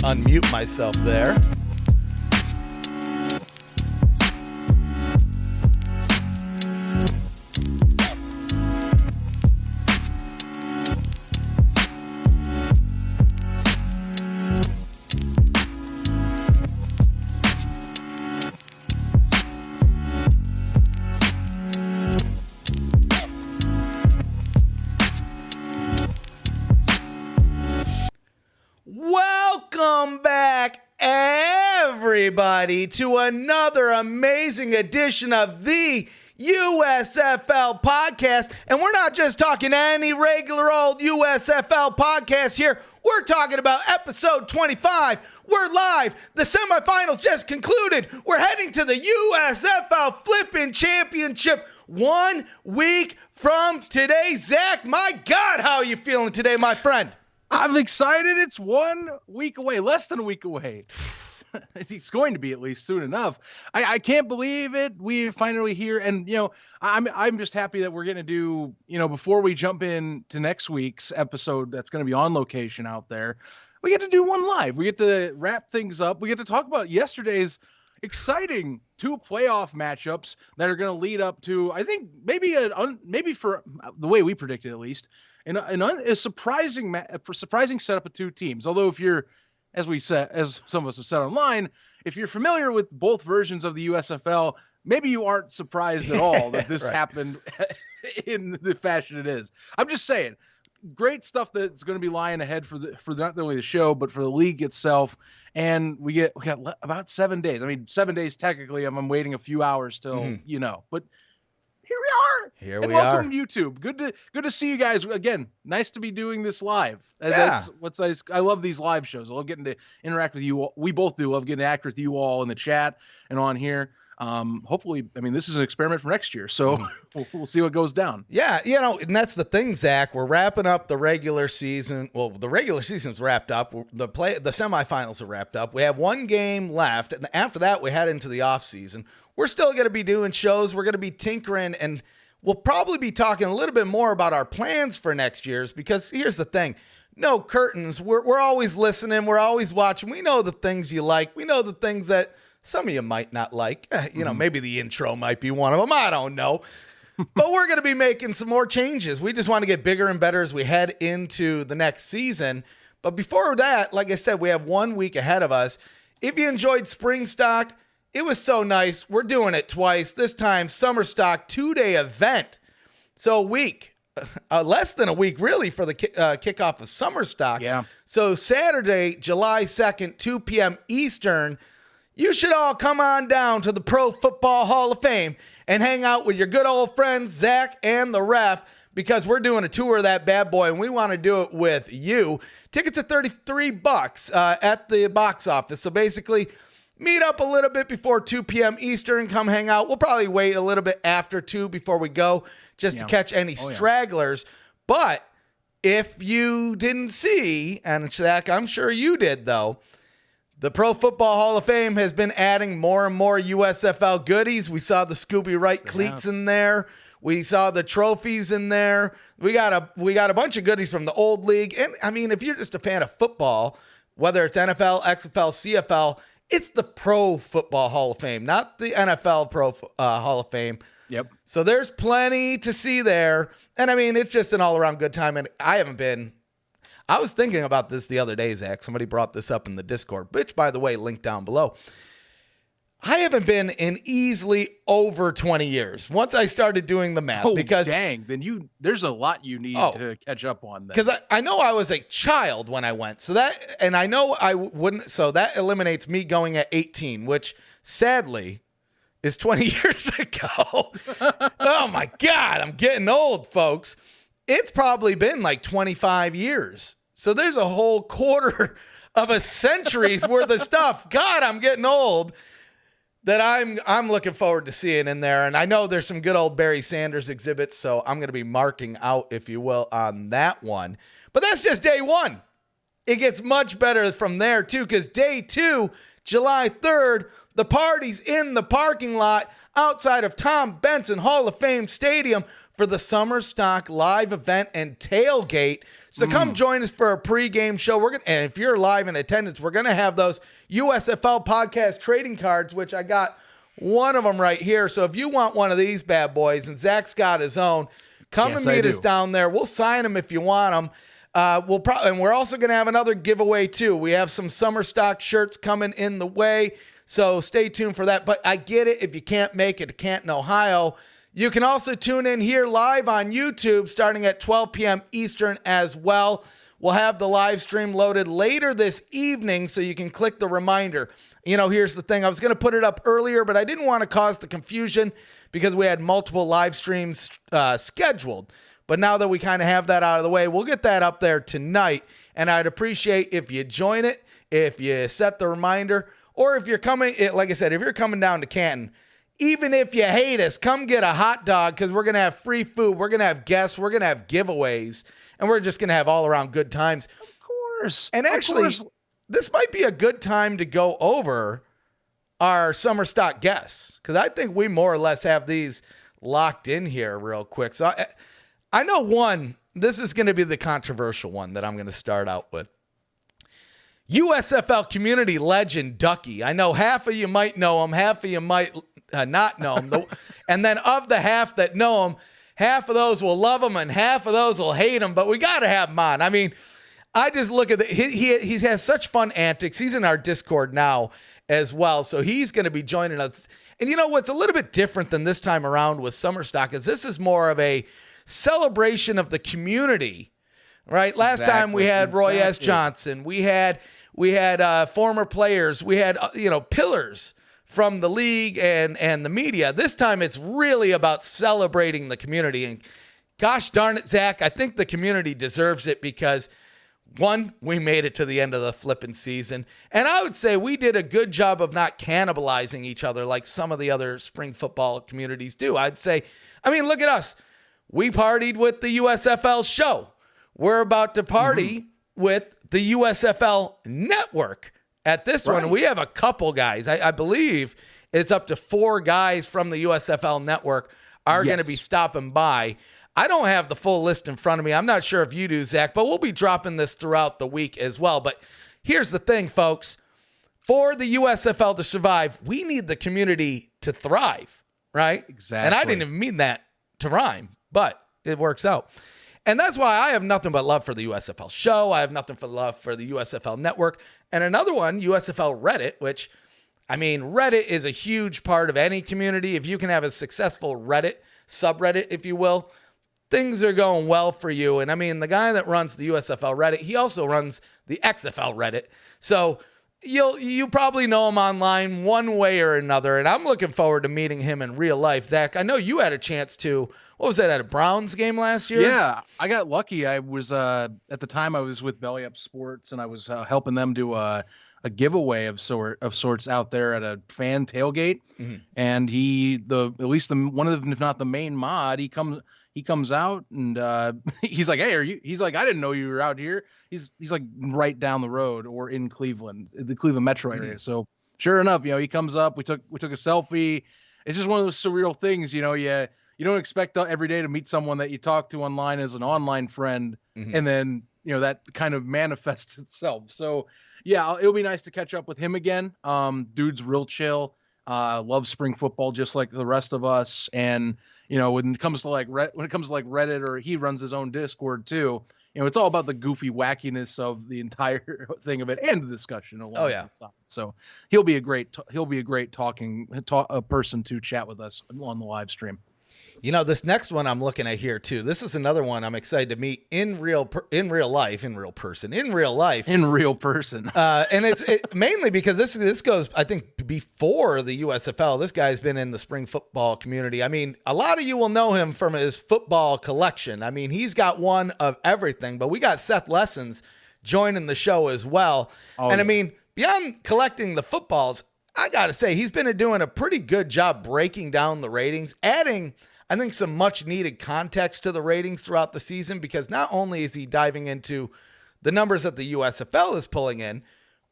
unmute myself there. Welcome back, everybody, to another amazing edition of the USFL podcast. And we're not just talking any regular old USFL podcast here. We're talking about episode 25. We're live. The semifinals just concluded. We're heading to the USFL Flipping Championship 1 week from today. Zach, my God, how are you feeling today, my friend? I'm excited. It's 1 week away, less than a week away. It's going to be at least soon enough. I can't believe it. We're finally here. And, I'm just happy that we're going to do, before we jump in to next week's episode that's going to be on location out there, we get to do one live. We get to wrap things up. We get to talk about yesterday's exciting 2 playoff matchups that are going to lead up to, I think, maybe for the way we predicted at least, a surprising setup of 2 teams. Although if you're, as some of us have said online, if you're familiar with both versions of the USFL, maybe you aren't surprised at all that this happened in the fashion it is. I'm just saying, great stuff that's going to be lying ahead for not only the show, but for the league itself. And we got about 7 days. I mean, 7 days technically. I'm waiting a few hours till, but here we are. Here we welcome are. YouTube. Good to see you guys again. Nice to be doing this live. Yeah. I love these live shows. I love getting to interact with you all. We both do love getting to act with you all in the chat and on here. Hopefully, this is an experiment for next year, so we'll see what goes down. Yeah, and that's the thing, Zach. We're wrapping up the regular season. Well, the regular season's wrapped up. The semifinals are wrapped up. We have 1 game left, and after that, we head into the off season. We're still going to be doing shows. We're going to be tinkering, and we'll probably be talking a little bit more about our plans for next year's, because here's the thing. No curtains. We're always listening. We're always watching. We know the things you like. We know the things that some of you might not like. Maybe the intro might be one of them. I don't know. But we're going to be making some more changes. We just want to get bigger and better as we head into the next season. But before that, like I said, we have 1 week ahead of us. If you enjoyed Spring Stock, it was so nice. We're doing it twice. This time, Summer Stock 2-day event. So a week. Less than a week, really, for the kickoff of Summer Stock. Yeah. So Saturday, July 2nd, 2 p.m. Eastern, you should all come on down to the Pro Football Hall of Fame and hang out with your good old friends, Zach and the ref, because we're doing a tour of that bad boy, and we want to do it with you. Tickets are $33 at the box office. So basically, meet up a little bit before 2 p.m. Eastern. Come hang out. We'll probably wait a little bit after 2 before we go just to catch any stragglers. But if you didn't see, and Zach, I'm sure you did, though, the Pro Football Hall of Fame has been adding more and more USFL goodies. We saw the Scooby Wright cleats in there. We saw the trophies in there. We got a bunch of goodies from the old league. And, if you're just a fan of football, whether it's NFL, XFL, CFL, it's the Pro Football Hall of Fame, not the NFL Pro Hall of Fame. Yep. So there's plenty to see there. And, it's just an all-around good time. And I was thinking about this the other day, Zach. Somebody brought this up in the Discord, which, by the way, link down below. I haven't been in easily over 20 years. Once I started doing the math, then there's a lot you need to catch up on. Because I know I was a child when I went, so that eliminates me going at 18, which sadly is 20 years ago. Oh my God, I'm getting old, folks. It's probably been like 25 years. So there's a whole quarter of a century's worth of stuff. God, I'm getting old. That I'm looking forward to seeing in there. And I know there's some good old Barry Sanders exhibits, so I'm going to be marking out, if you will, on that one. But that's just day 1. It gets much better from there, too, because day 2, July 3rd, the party's in the parking lot outside of Tom Benson Hall of Fame Stadium for the Summer Stock live event and tailgate. So come join us for a pregame show. And if you're live in attendance, we're going to have those USFL podcast trading cards, which I got one of them right here. So if you want one of these bad boys, and Zach's got his own, come and meet us down there. We'll sign them if you want them. And we're also going to have another giveaway too. We have some Summer Stock shirts coming in the way, so stay tuned for that. But I get it if you can't make it to Canton, Ohio. You can also tune in here live on YouTube starting at 12 p.m. Eastern as well. We'll have the live stream loaded later this evening, so you can click the reminder. Here's the thing. I was going to put it up earlier, but I didn't want to cause the confusion because we had multiple live streams scheduled. But now that we kind of have that out of the way, we'll get that up there tonight. And I'd appreciate if you join it, if you set the reminder, or if you're coming, like I said, if you're coming down to Canton, even if you hate us, come get a hot dog because we're going to have free food. We're going to have guests. We're going to have giveaways. And we're just going to have all around good times. Of course. And actually, this might be a good time to go over our Summer Stock guests because I think we more or less have these locked in here real quick. So I know this is going to be the controversial one that I'm going to start out with. USFL community legend Ducky. I know half of you might know him, half of you might not know him. And then of the half that know him, half of those will love him and half of those will hate him, but we got to have him on. I mean, I just look at he has such fun antics. He's in our Discord now as well, so he's going to be joining us. And what's a little bit different than this time around with Summer Stock is this is more of a celebration of the community, right? Last time we had Roy S. Johnson. We had former players. We had pillars from the league and the media. This time it's really about celebrating the community. And gosh darn it, Zach, I think the community deserves it because one, we made it to the end of the flipping season. And I would say we did a good job of not cannibalizing each other like some of the other spring football communities do. I'd say, look at us. We partied with the USFL show. We're about to party with the USFL network at this one. We have a couple guys. I believe it's up to 4 guys from the USFL network are going to be stopping by. I don't have the full list in front of me. I'm not sure if you do, Zach, but we'll be dropping this throughout the week as well. But here's the thing, folks. For the USFL to survive, we need the community to thrive, right? Exactly. And I didn't even mean that to rhyme, but it works out. And that's why I have nothing but love for the USFL show. I have nothing but love for the USFL network. And another one, USFL Reddit, which, Reddit is a huge part of any community. If you can have a successful Reddit, subreddit, if you will, things are going well for you. And the guy that runs the USFL Reddit, he also runs the XFL Reddit. So you probably know him online one way or another. And I'm looking forward to meeting him in real life. Zach, I know you had a chance to, what was that, at a Browns game last year? Yeah, I got lucky. I was, at the time I was with Belly Up Sports and I was helping them do a giveaway of sorts out there at a fan tailgate. And at least one of them, if not the main mod, he comes out and he's like, "Hey, he's like, I didn't know you were out here." He's like right down the road or in Cleveland, the Cleveland metro area. So sure enough, he comes up, we took a selfie. It's just one of those surreal things, you don't expect every day to meet someone that you talk to online as an online friend. And then, that kind of manifests itself. So yeah, it'll be nice to catch up with him again. Dude's real chill, loves spring football just like the rest of us. And when it comes to Reddit, or he runs his own Discord too, it's all about the goofy wackiness of the entire thing of it and the discussion along the side. So he'll be a great person to chat with us on the live stream. This next one I'm looking at here too. This is another one I'm excited to meet in real life. And it's mainly because this goes, I think, before the USFL. This guy's been in the spring football community. A lot of you will know him from his football collection. He's got one of everything, but we got Seth Lessons joining the show as well. Beyond collecting the footballs, I got to say, he's been doing a pretty good job breaking down the ratings, adding, I think, some much needed context to the ratings throughout the season, because not only is he diving into the numbers that the USFL is pulling in,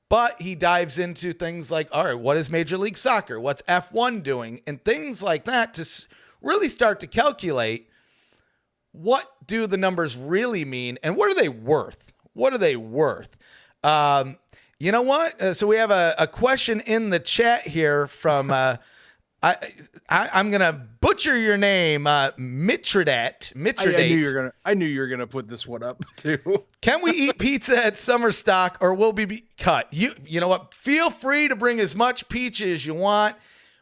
but he dives into things like, all right, what is Major League Soccer? What's F1 doing? And things like that to really start to calculate what do the numbers really mean, and what are they worth? What are they worth? You know what? So we have a question in the chat here from I'm gonna butcher your name, Mitridate. I knew you were gonna put this one up too. Can we eat pizza at Summer Stock, or will we be cut? You know what? Feel free to bring as much pizza as you want.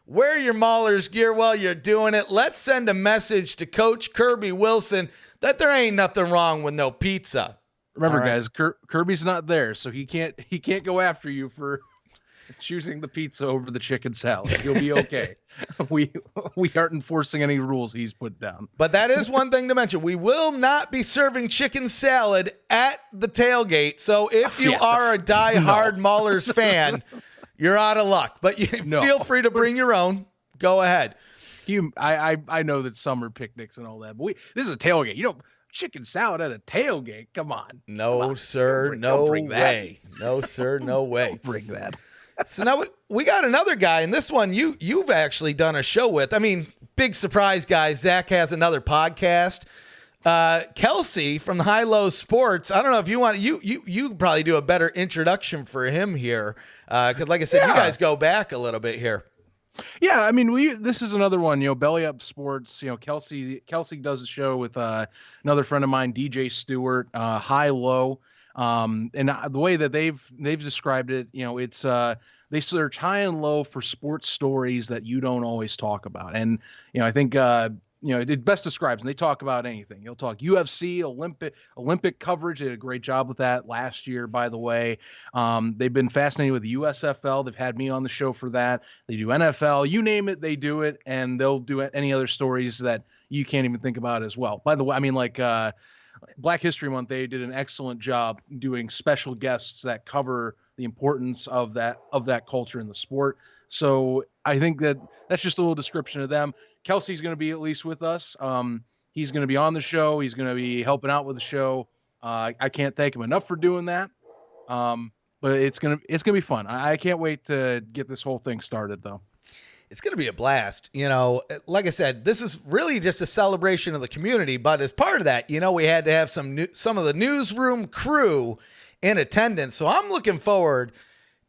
Wear your Mahler's gear while you're doing it. Let's send a message to Coach Kirby Wilson that there ain't nothing wrong with no pizza. Remember, guys, Kirby's not there, so he can't go after you for choosing the pizza over the chicken salad. You'll be okay. We aren't enforcing any rules he's put down. But that is one thing to mention. We will not be serving chicken salad at the tailgate. So if you are a diehard Mahler's fan, you're out of luck. But feel free to bring your own. Go ahead. I know that summer picnics and all that, but this is a tailgate. You don't chicken salad at a tailgate. Come on. No, sir. No way. No, sir. No way. Don't bring that. So now we got another guy, and this one you've actually done a show with. I mean, big surprise, guys. Zach has another podcast. Kelsey from the High Low Sports. I don't know if you want you probably do a better introduction for him here, because like I said, you guys go back a little bit here. Yeah, I mean, this is another one. Belly Up Sports. Kelsey does a show with another friend of mine, DJ Stewart. High Low. And the way that they've described it, it's they search high and low for sports stories that you don't always talk about. And I think it best describes, and they talk about anything. They'll talk UFC, Olympic coverage. They did a great job with that last year, by the way. They've been fascinated with the USFL. They've had me on the show for that. They do NFL, you name it, they do it, and they'll do any other stories that you can't even think about as well. By the way, I mean, like Black History Month, they did an excellent job doing special guests that cover the importance of that culture in the sport. So I think that's just a little description of them. Kelsey's going to be at least with us. He's going to be on the show. He's going to be helping out with the show. I can't thank him enough for doing that. But it's gonna be fun. I can't wait to get this whole thing started, though. It's going to be a blast. Like I said, this is really just a celebration of the community. But as part of that, we had to have some of the newsroom crew in attendance. So I'm looking forward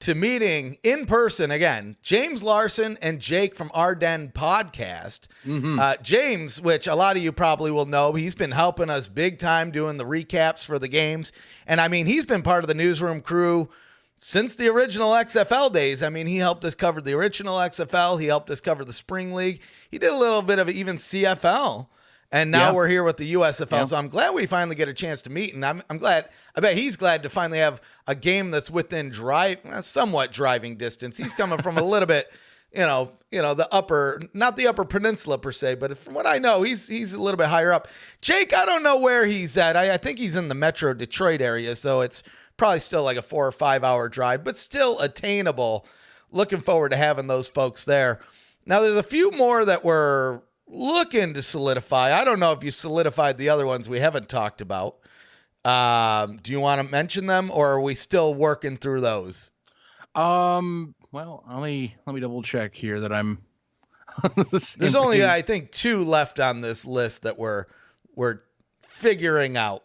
to meeting in person again, James Larson and Jake from Our Den Podcast. Mm-hmm. James, which a lot of you probably will know, he's been helping us big time doing the recaps for the games. And I mean, he's been part of the newsroom crew since the original XFL days. I mean, he helped us cover the original XFL. He helped us cover the Spring League. He did a little bit of even CFL. And now we're here with the USFL. Yeah. So I'm glad we finally get a chance to meet. And I'm glad. I bet he's glad to finally have a game that's within somewhat driving distance. He's coming from a little bit, the upper, not the upper peninsula per se, but from what I know, he's a little bit higher up. Jake, I don't know where he's at. I think he's in the Metro Detroit area. So it's probably still like a 4 or 5 hour drive, but still attainable. Looking forward to having those folks there. Now, there's a few more that we're looking to solidify. I don't know if you solidified the other ones we haven't talked about. Do you want to mention them, or are we still working through those? Well, let me double check here that I'm There's only, I think, 2 left on this list that we're figuring out.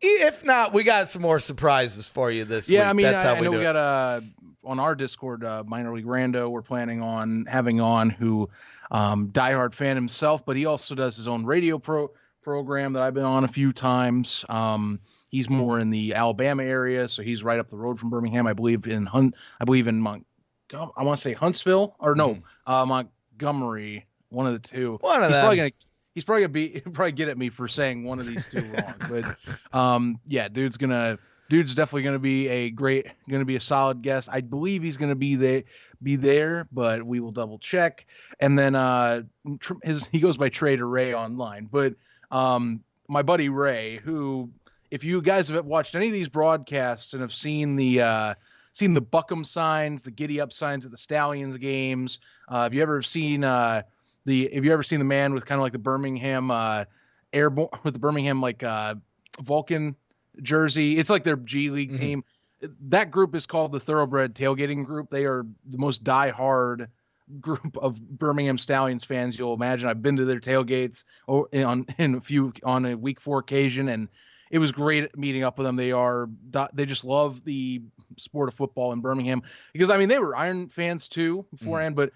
If not, we got some more surprises for you this week. Yeah, I mean, I know we got on our Discord, Minor League Rando, we're planning on having on, who diehard fan himself, but he also does his own radio program that I've been on a few times. He's more in the Alabama area, so he's right up the road from Birmingham. I believe in I want to say Huntsville, or no, Montgomery, one of the two. One of them. He'll probably get at me for saying one of these two wrong. But yeah, dude's definitely gonna be a solid guest. I believe he's gonna be there, but we will double check. And then he goes by Trader Ray online. But my buddy Ray, who, if you guys have watched any of these broadcasts and have seen the Buckham signs, the Giddy Up signs at the Stallions games, have you ever seen the man with kind of like the Birmingham Airborne, with the Birmingham Vulcan jersey? It's like their G League team. That group is called the Thoroughbred Tailgating Group. They are the most diehard group of Birmingham Stallions fans you'll imagine. I've been to their tailgates on a week 4 occasion, and it was great meeting up with them. They just love the sport of football in Birmingham, because I mean they were Iron fans too beforehand. But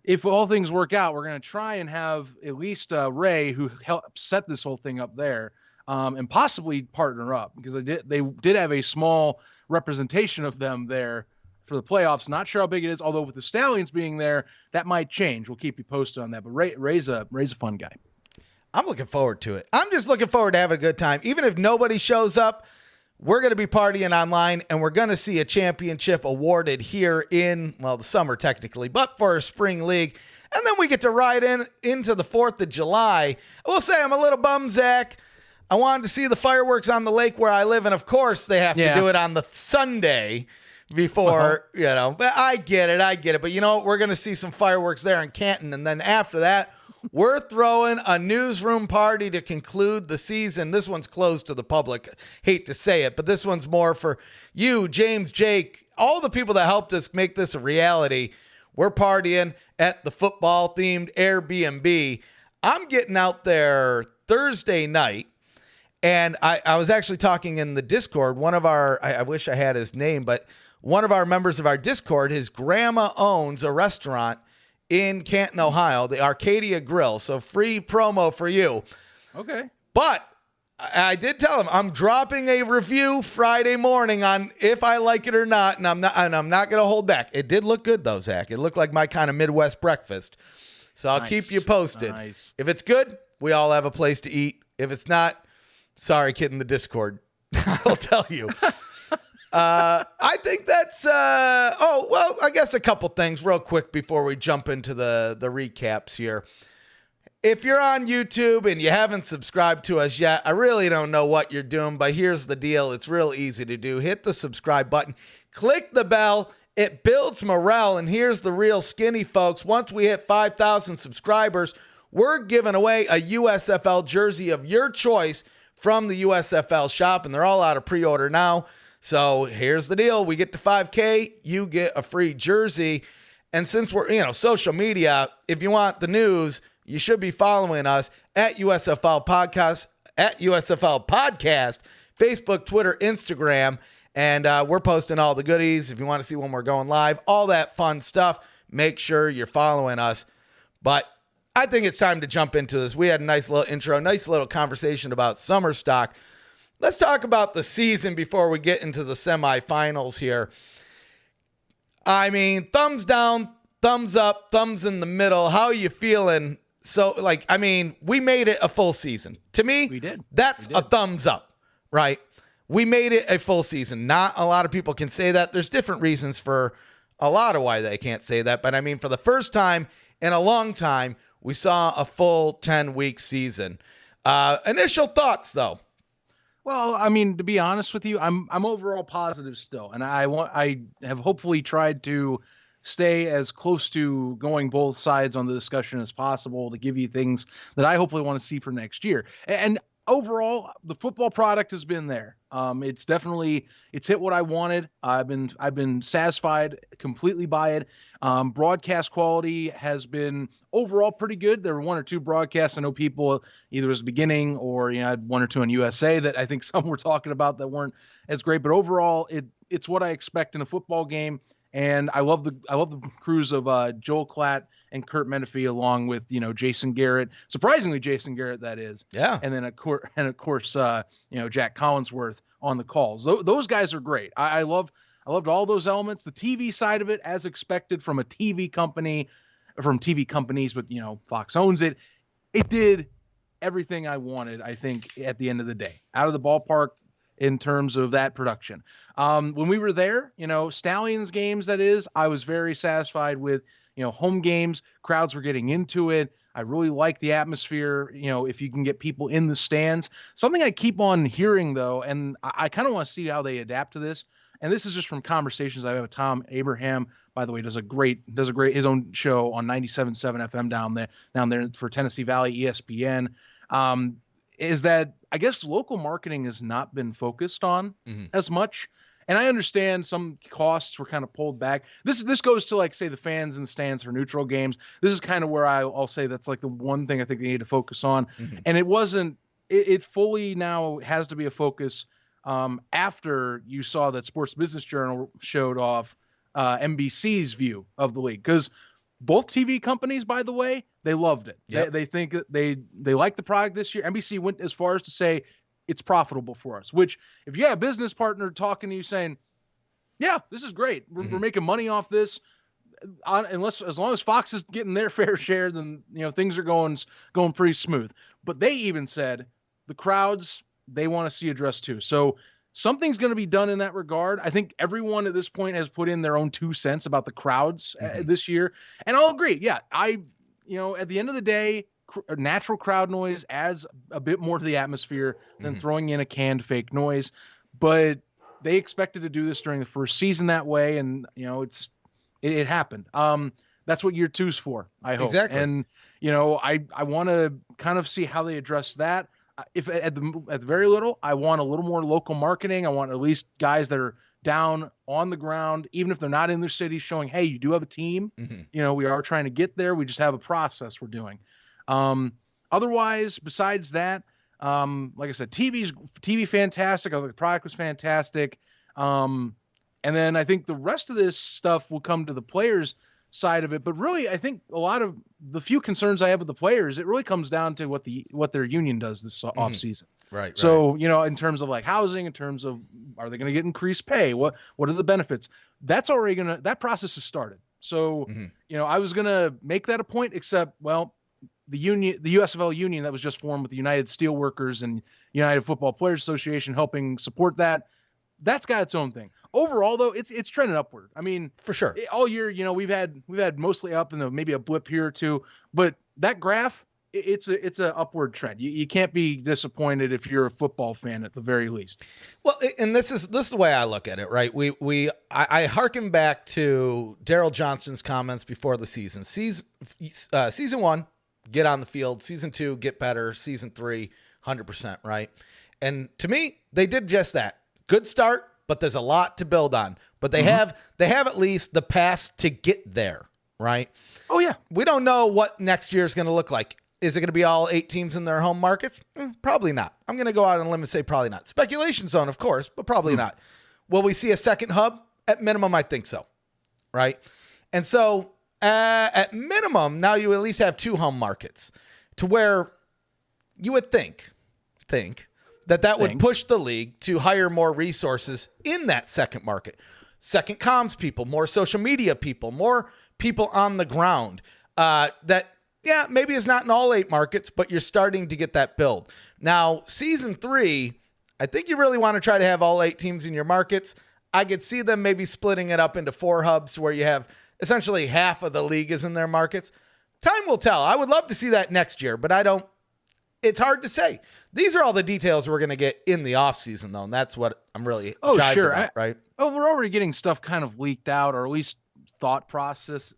if all things work out, we're going to try and have at least Ray, who helped set this whole thing up there, and possibly partner up, because they did have a small representation of them there for the playoffs. Not sure how big it is, although with the Stallions being there, that might change. We'll keep you posted on that. But Ray's a fun guy. I'm looking forward to it. I'm just looking forward to having a good time. Even if nobody shows up, we're going to be partying online, and we're going to see a championship awarded here in, well, the summer technically, but for a spring league. And then we get to ride into the 4th of July. I will say I'm a little bummed, Zach. I wanted to see the fireworks on the lake where I live, and of course they have to do it on the Sunday before, but I get it. But you know what? We're going to see some fireworks there in Canton, and then after that, we're throwing a newsroom party to conclude the season. This one's closed to the public. Hate to say it, but this one's more for you, James, Jake, all the people that helped us make this a reality. We're partying at the football-themed Airbnb. I'm getting out there Thursday night, and I was actually talking in the Discord. One of our, I wish I had his name, but one of our members of our Discord, his grandma owns a restaurant in Canton, Ohio, the Arcadia Grill. So free promo for you. Okay. But I did tell him I'm dropping a review Friday morning on if I like it or not, and I'm not going to hold back. It did look good though, Zach. It looked like my kind of Midwest breakfast. So I'll keep you posted. Nice. If it's good, we all have a place to eat. If it's not, sorry, kid in the Discord. I'll tell you. I think that's, I guess a couple things real quick before we jump into the recaps here. If you're on YouTube and you haven't subscribed to us yet, I really don't know what you're doing, but here's the deal. It's real easy to do. Hit the subscribe button, click the bell. It builds morale. And here's the real skinny, folks. Once we hit 5,000 subscribers, we're giving away a USFL jersey of your choice from the USFL shop, and they're all out of pre-order now. So here's the deal. We get to 5K, you get a free jersey. And since we're, social media, if you want the news, you should be following us at USFL Podcast, Facebook, Twitter, Instagram. And we're posting all the goodies. If you want to see when we're going live, all that fun stuff, make sure you're following us. But I think it's time to jump into this. We had a nice little intro, nice little conversation about summer stock. Let's talk about the season before we get into the semifinals here. I mean, thumbs down, thumbs up, thumbs in the middle. How are you feeling? So, we made it a full season. To me, we did. That's a thumbs up, right? We made it a full season. Not a lot of people can say that. There's different reasons for a lot of why they can't say that. But, for the first time in a long time, we saw a full 10-week season. Initial thoughts, though. Well, to be honest with you, I'm overall positive still, and I have hopefully tried to stay as close to going both sides on the discussion as possible to give you things that I hopefully want to see for next year. And overall, the football product has been there. It's hit what I wanted. I've been satisfied completely by it. Broadcast quality has been overall pretty good. There were one or two broadcasts I know people either was beginning or I had one or two on USA that I think some were talking about that weren't as great. But overall, it's what I expect in a football game. And I love the crews of Joel Klatt and Kurt Menefee, along with Jason Garrett. Surprisingly, Jason Garrett, that is. Yeah. And then of course Jack Collinsworth on the calls. Those guys are great. I loved all those elements. The TV side of it, as expected from TV companies, but Fox owns it. It did everything I wanted, I think, at the end of the day. Out of the ballpark in terms of that production. When we were there, Stallions games, that is, I was very satisfied with, home games. Crowds were getting into it. I really like the atmosphere, if you can get people in the stands. Something I keep on hearing, though, and I kind of want to see how they adapt to this. And this is just from conversations I have with Tom Abraham, by the way, does a great his own show on 97.7 FM down there for Tennessee Valley, ESPN. Is that I guess local marketing has not been focused on as much. And I understand some costs were kind of pulled back. This goes to, like, say, the fans in the stands for neutral games. This is kind of where I'll say that's like the one thing I think they need to focus on. And it wasn't. It fully now has to be a focus after you saw that Sports Business Journal showed off NBC's view of the league, because both TV companies, by the way, they loved it. Yep. They think that they like the product this year. NBC went as far as to say it's profitable for us, which if you have a business partner talking to you saying, yeah, this is great, we're making money off this, as long as Fox is getting their fair share, then things are going pretty smooth. But they even said the crowds, they want to see addressed too. So something's going to be done in that regard. I think everyone at this point has put in their own 2 cents about the crowds this year. And I'll agree. Yeah. At the end of the day, natural crowd noise adds a bit more to the atmosphere than throwing in a canned fake noise. But they expected to do this during the first season that way. And, it happened. That's what year 2's for, I hope. Exactly. And, I want to kind of see how they address that. If at the very little, I want a little more local marketing. I want at least guys that are down on the ground, even if they're not in their city, showing, hey, you do have a team. We are trying to get there. We just have a process we're doing. Otherwise, besides that, like I said, TV fantastic. I thought the product was fantastic. And then I think the rest of this stuff will come to the players side of it. But really, I think a lot of the few concerns I have with the players, it really comes down to what their union does this off season. Right. So, in terms of like housing, in terms of, are they going to get increased pay? What are the benefits? That's already that process has started. So, I was going to make that a point, except, well, the USFL union that was just formed with the United Steelworkers and United Football Players Association helping support that's got its own thing. Overall, though, it's trending upward. I mean, For sure. all year, we've had mostly up and maybe a blip here or two, but that graph, it's a upward trend. You can't be disappointed if you're a football fan at the very least. Well, and this is the way I look at it, right? I hearken back to Daryl Johnston's comments before the season. Season 1, get on the field. Season 2, get better. Season 3, 100%, right? And to me, they did just that. Good start, but there's a lot to build on. But they have at least the path to get there, right? Oh, yeah. We don't know what next year is going to look like. Is it going to be all 8 teams in their home markets? Probably not. I'm going to go out on a limb and say probably not. Speculation zone, of course, but probably not. Will we see a second hub? At minimum, I think so, right? And so at minimum, now you at least have 2 home markets to where you would think that would push the league to hire more resources in that second market. Second comms people, more social media people, more people on the ground maybe it's not in all 8 markets, but you're starting to get that build. Now, season 3, I think you really want to try to have all 8 teams in your markets. I could see them maybe splitting it up into 4 hubs where you have essentially half of the league is in their markets. Time will tell. I would love to see that next year, but it's hard to say. These are all the details we're going to get in the offseason, though, and that's what I'm really jived about, right? We're already getting stuff kind of leaked out, or at least thought processes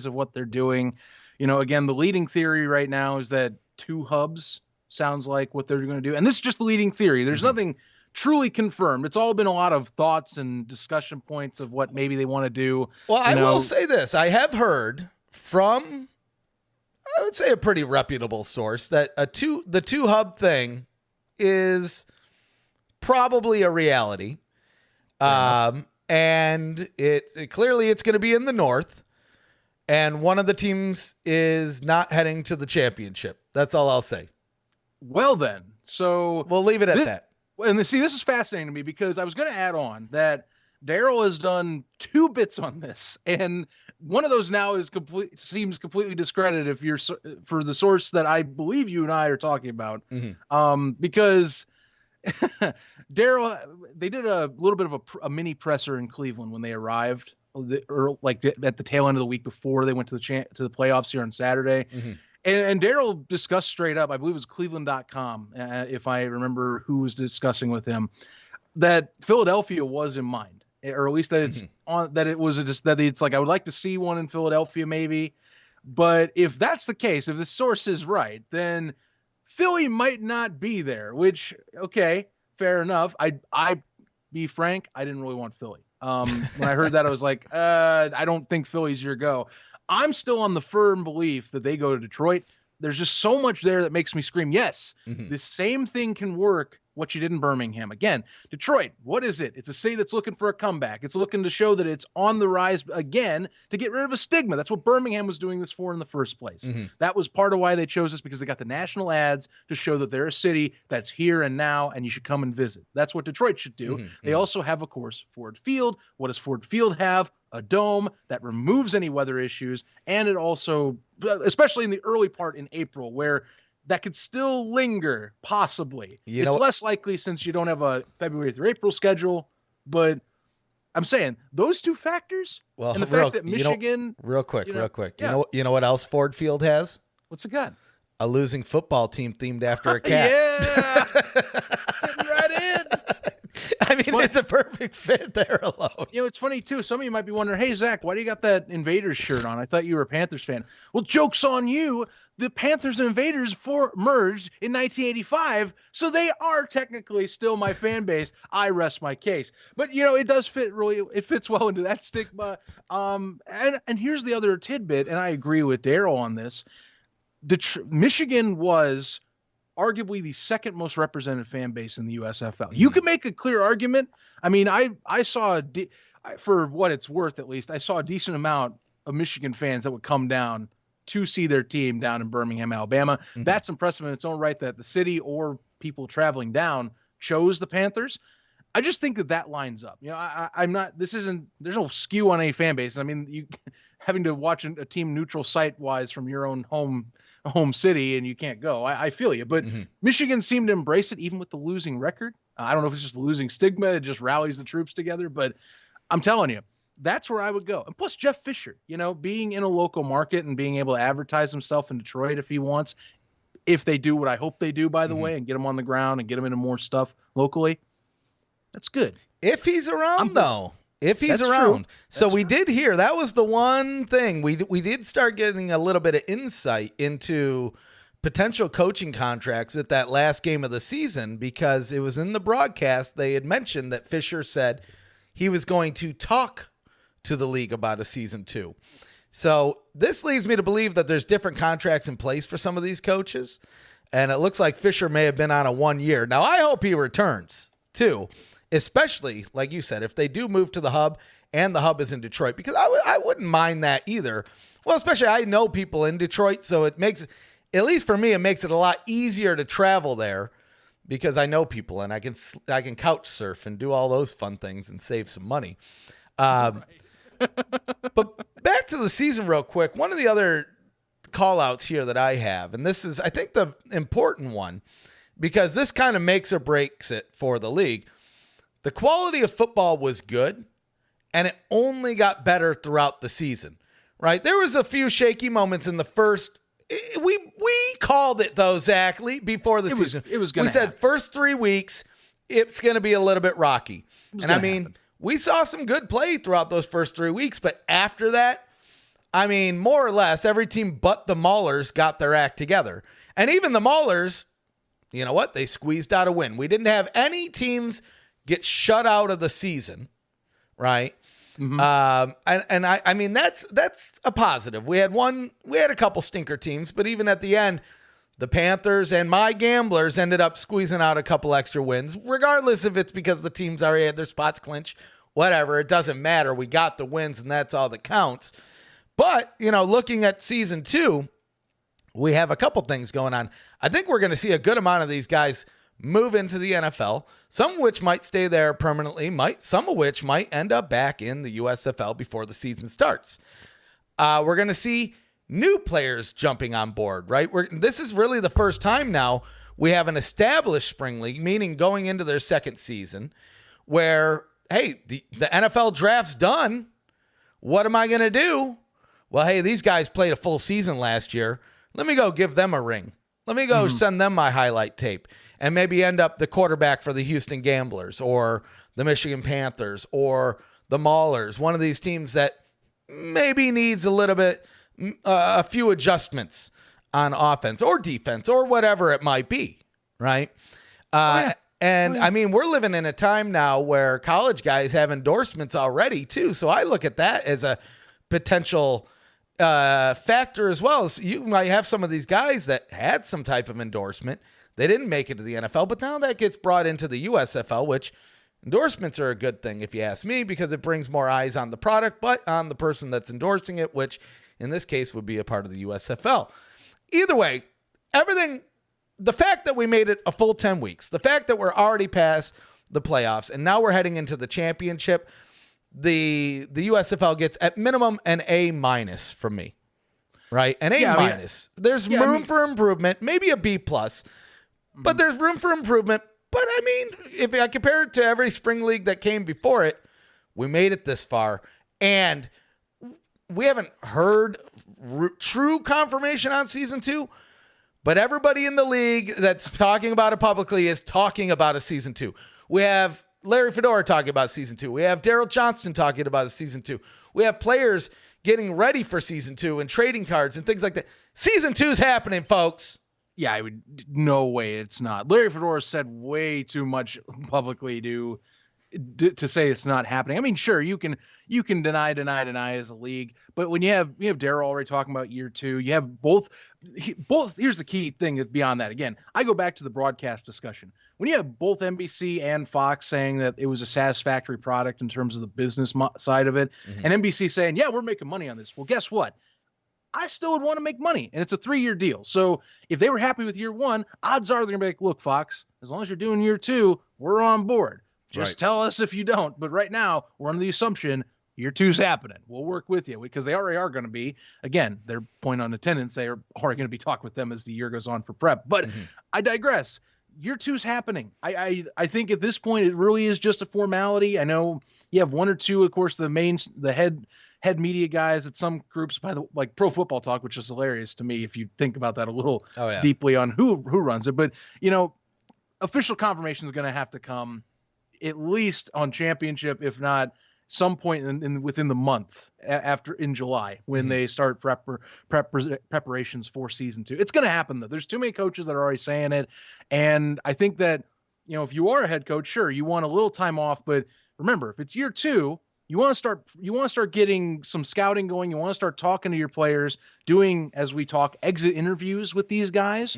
of what they're doing. Again, the leading theory right now is that 2 hubs sounds like what they're going to do. And this is just the leading theory. There's nothing truly confirmed. It's all been a lot of thoughts and discussion points of what maybe they want to do. Well, I will say this. I have heard from, I would say, a pretty reputable source that the 2 hub thing is probably a reality. And clearly it's going to be in the north. And one of the teams is not heading to the championship. That's all I'll say. Well, then, so we'll leave it at that. And this is fascinating to me, because I was going to add on that Daryl has done 2 bits on this, and one of those now seems completely discredited if you're for the source that I believe you and I are talking about, because Daryl, they did a little bit of a mini presser in Cleveland when they arrived. Like at the tail end of the week before they went to the playoffs here on Saturday. And Daryl discussed straight up, I believe it was Cleveland.com, if I remember who was discussing with him, that Philadelphia was in mind, or at least that it's it's like, I would like to see one in Philadelphia maybe. But if that's the case, if the source is right, then Philly might not be there, which, okay, fair enough. be frank, I didn't really want Philly. When I heard that, I was like, I don't think Philly's your go. I'm still on the firm belief that they go to Detroit. There's just so much there that makes me scream, yes, the same thing can work, what you did in Birmingham. Again, Detroit, what is it? It's a city that's looking for a comeback. It's looking to show that it's on the rise again to get rid of a stigma. That's what Birmingham was doing this for in the first place. That was part of why they chose this, because they got the national ads to show that they're a city that's here and now, and you should come and visit. That's what Detroit should do. They also have, of course, Ford Field. What does Ford Field have? A dome that removes any weather issues, and it also, especially in the early part in April, where that could still linger, possibly. It's less likely since you don't have a February through April schedule, but I'm saying those two factors, and the fact that Michigan... real quick. Yeah. You know what else Ford Field has? What's it got? A losing football team themed after a cat. Yeah! Getting right in! I mean, it's a perfect fit there alone. It's funny, too. Some of you might be wondering, hey, Zach, why do you got that Invaders shirt on? I thought you were a Panthers fan. Well, joke's on you. The Panthers and Invaders merged in 1985, so they are technically still my fan base. I rest my case. But, it does fit it fits well into that stigma. And here's the other tidbit, and I agree with Daryl on this. Michigan was arguably the second most represented fan base in the USFL. You can make a clear argument. I mean, I saw, for what it's worth at least, I saw a decent amount of Michigan fans that would come down to see their team down in Birmingham, Alabama. That's impressive in its own right that the city or people traveling down chose the Panthers. I just think that lines up. There's no skew on any fan base. I mean, you having to watch a team neutral site-wise from your own home city and you can't go. I feel you, but Michigan seemed to embrace it even with the losing record. I don't know if it's just the losing stigma. It just rallies the troops together, but I'm telling you, that's where I would go. And plus Jeff Fisher, being in a local market and being able to advertise himself in Detroit if he wants, if they do what I hope they do, by the way, and get him on the ground and get him into more stuff locally. That's good. If he's around, though. If he's around. So we did hear, that was the one thing. We did start getting a little bit of insight into potential coaching contracts at that last game of the season, because it was in the broadcast. They had mentioned that Fisher said he was going to talk to the league about a season 2. So this leads me to believe that there's different contracts in place for some of these coaches. And it looks like Fisher may have been on a 1 year. Now, I hope he returns too, especially, like you said, if they do move to the hub and the hub is in Detroit, because I wouldn't mind that either. Well, especially I know people in Detroit, so it makes, at least for me, it makes it a lot easier to travel there because I know people and I can couch surf and do all those fun things and save some money. But back to the season real quick. One of the other call outs here that I have, and this is, I think, the important one, because this kind of makes or breaks it for the league. The quality of football was good, and it only got better throughout the season, right? There was a few shaky moments in the first. We called it, though, Zach, before the season. It was going to happen. We said first 3 weeks, it's going to be a little bit rocky. And I mean, we saw some good play throughout those first 3 weeks, but after that, I mean, more or less, every team but the Maulers got their act together. And even the Maulers, you know what? They squeezed out a win. We didn't have any teams get shut out of the season, right? I mean, that's a positive. We had a couple stinker teams, but even at the end, the Panthers and my Gamblers ended up squeezing out a couple extra wins, regardless if it's because the teams already had their spots clinched, whatever. It doesn't matter. We got the wins, and that's all that counts. But, looking at season 2, we have a couple things going on. I think we're going to see a good amount of these guys move into the NFL, some of which might stay there permanently, some of which might end up back in the USFL before the season starts. We're going to see new players jumping on board, right? This is really the first time now we have an established spring league, meaning going into their second season, where, hey, the NFL draft's done. What am I going to do? Well, hey, these guys played a full season last year. Let me go give them a ring. Let me go send them my highlight tape and maybe end up the quarterback for the Houston Gamblers or the Michigan Panthers or the Maulers, one of these teams that maybe needs a little bit, a few adjustments on offense or defense or whatever it might be, right? And I mean, we're living in a time now where college guys have endorsements already too. So I look at that as a potential factor as well. So you might have some of these guys that had some type of endorsement. They didn't make it to the NFL, but now that gets brought into the USFL, which endorsements are a good thing if you ask me, because it brings more eyes on the product, but on the person that's endorsing it, which in this case would be a part of the USFL. Either way, everything, the fact that we made it a full 10 weeks, the fact that we're already past the playoffs, and now we're heading into the championship, the USFL gets at minimum an A- from me, right? An A-. There's room for improvement, maybe a B+, but there's room for improvement. But I mean, if I compare it to every spring league that came before it, we made it this far, and we haven't heard true confirmation on season 2. But everybody in the league that's talking about it publicly is talking about a season 2. We have Larry Fedora talking about season 2. We have Daryl Johnston talking about a season 2. We have players getting ready for season 2 and trading cards and things like that. Season 2 is happening, folks. Yeah, I would. No way, it's not. Larry Fedora said way too much publicly to say it's not happening. I mean, sure, you can deny as a league, but when you have Daryl already talking about year 2, you have both. Here's the key thing beyond that. Again, I go back to the broadcast discussion. When you have both NBC and Fox saying that it was a satisfactory product in terms of the business side of it, and NBC saying, yeah, we're making money on this. Well, guess what? I still would want to make money, and it's a 3-year deal. So if they were happy with year 1, odds are they're going to be like, look, Fox, as long as you're doing year 2, we're on board. Just tell us if you don't. But right now, we're under the assumption year 2's happening. We'll work with you, because they already are going to be. Again, their point on attendance, they are already going to be talking with them as the year goes on for prep. But I digress. Year 2's happening. I think at this point, it really is just a formality. I know you have 1 or 2, of course, the head media guys at some groups, like Pro Football Talk, which is hilarious to me if you think about that a little deeply on who runs it. But, official confirmation is going to have to come at least on championship, if not some point within the month after in July when they start preparations for season 2. It's going to happen though. There's too many coaches that are already saying it. And I think that, if you are a head coach, sure, you want a little time off, but remember, if it's year 2, you want to start getting some scouting going. You want to start talking to your players, doing, as we talk, exit interviews with these guys,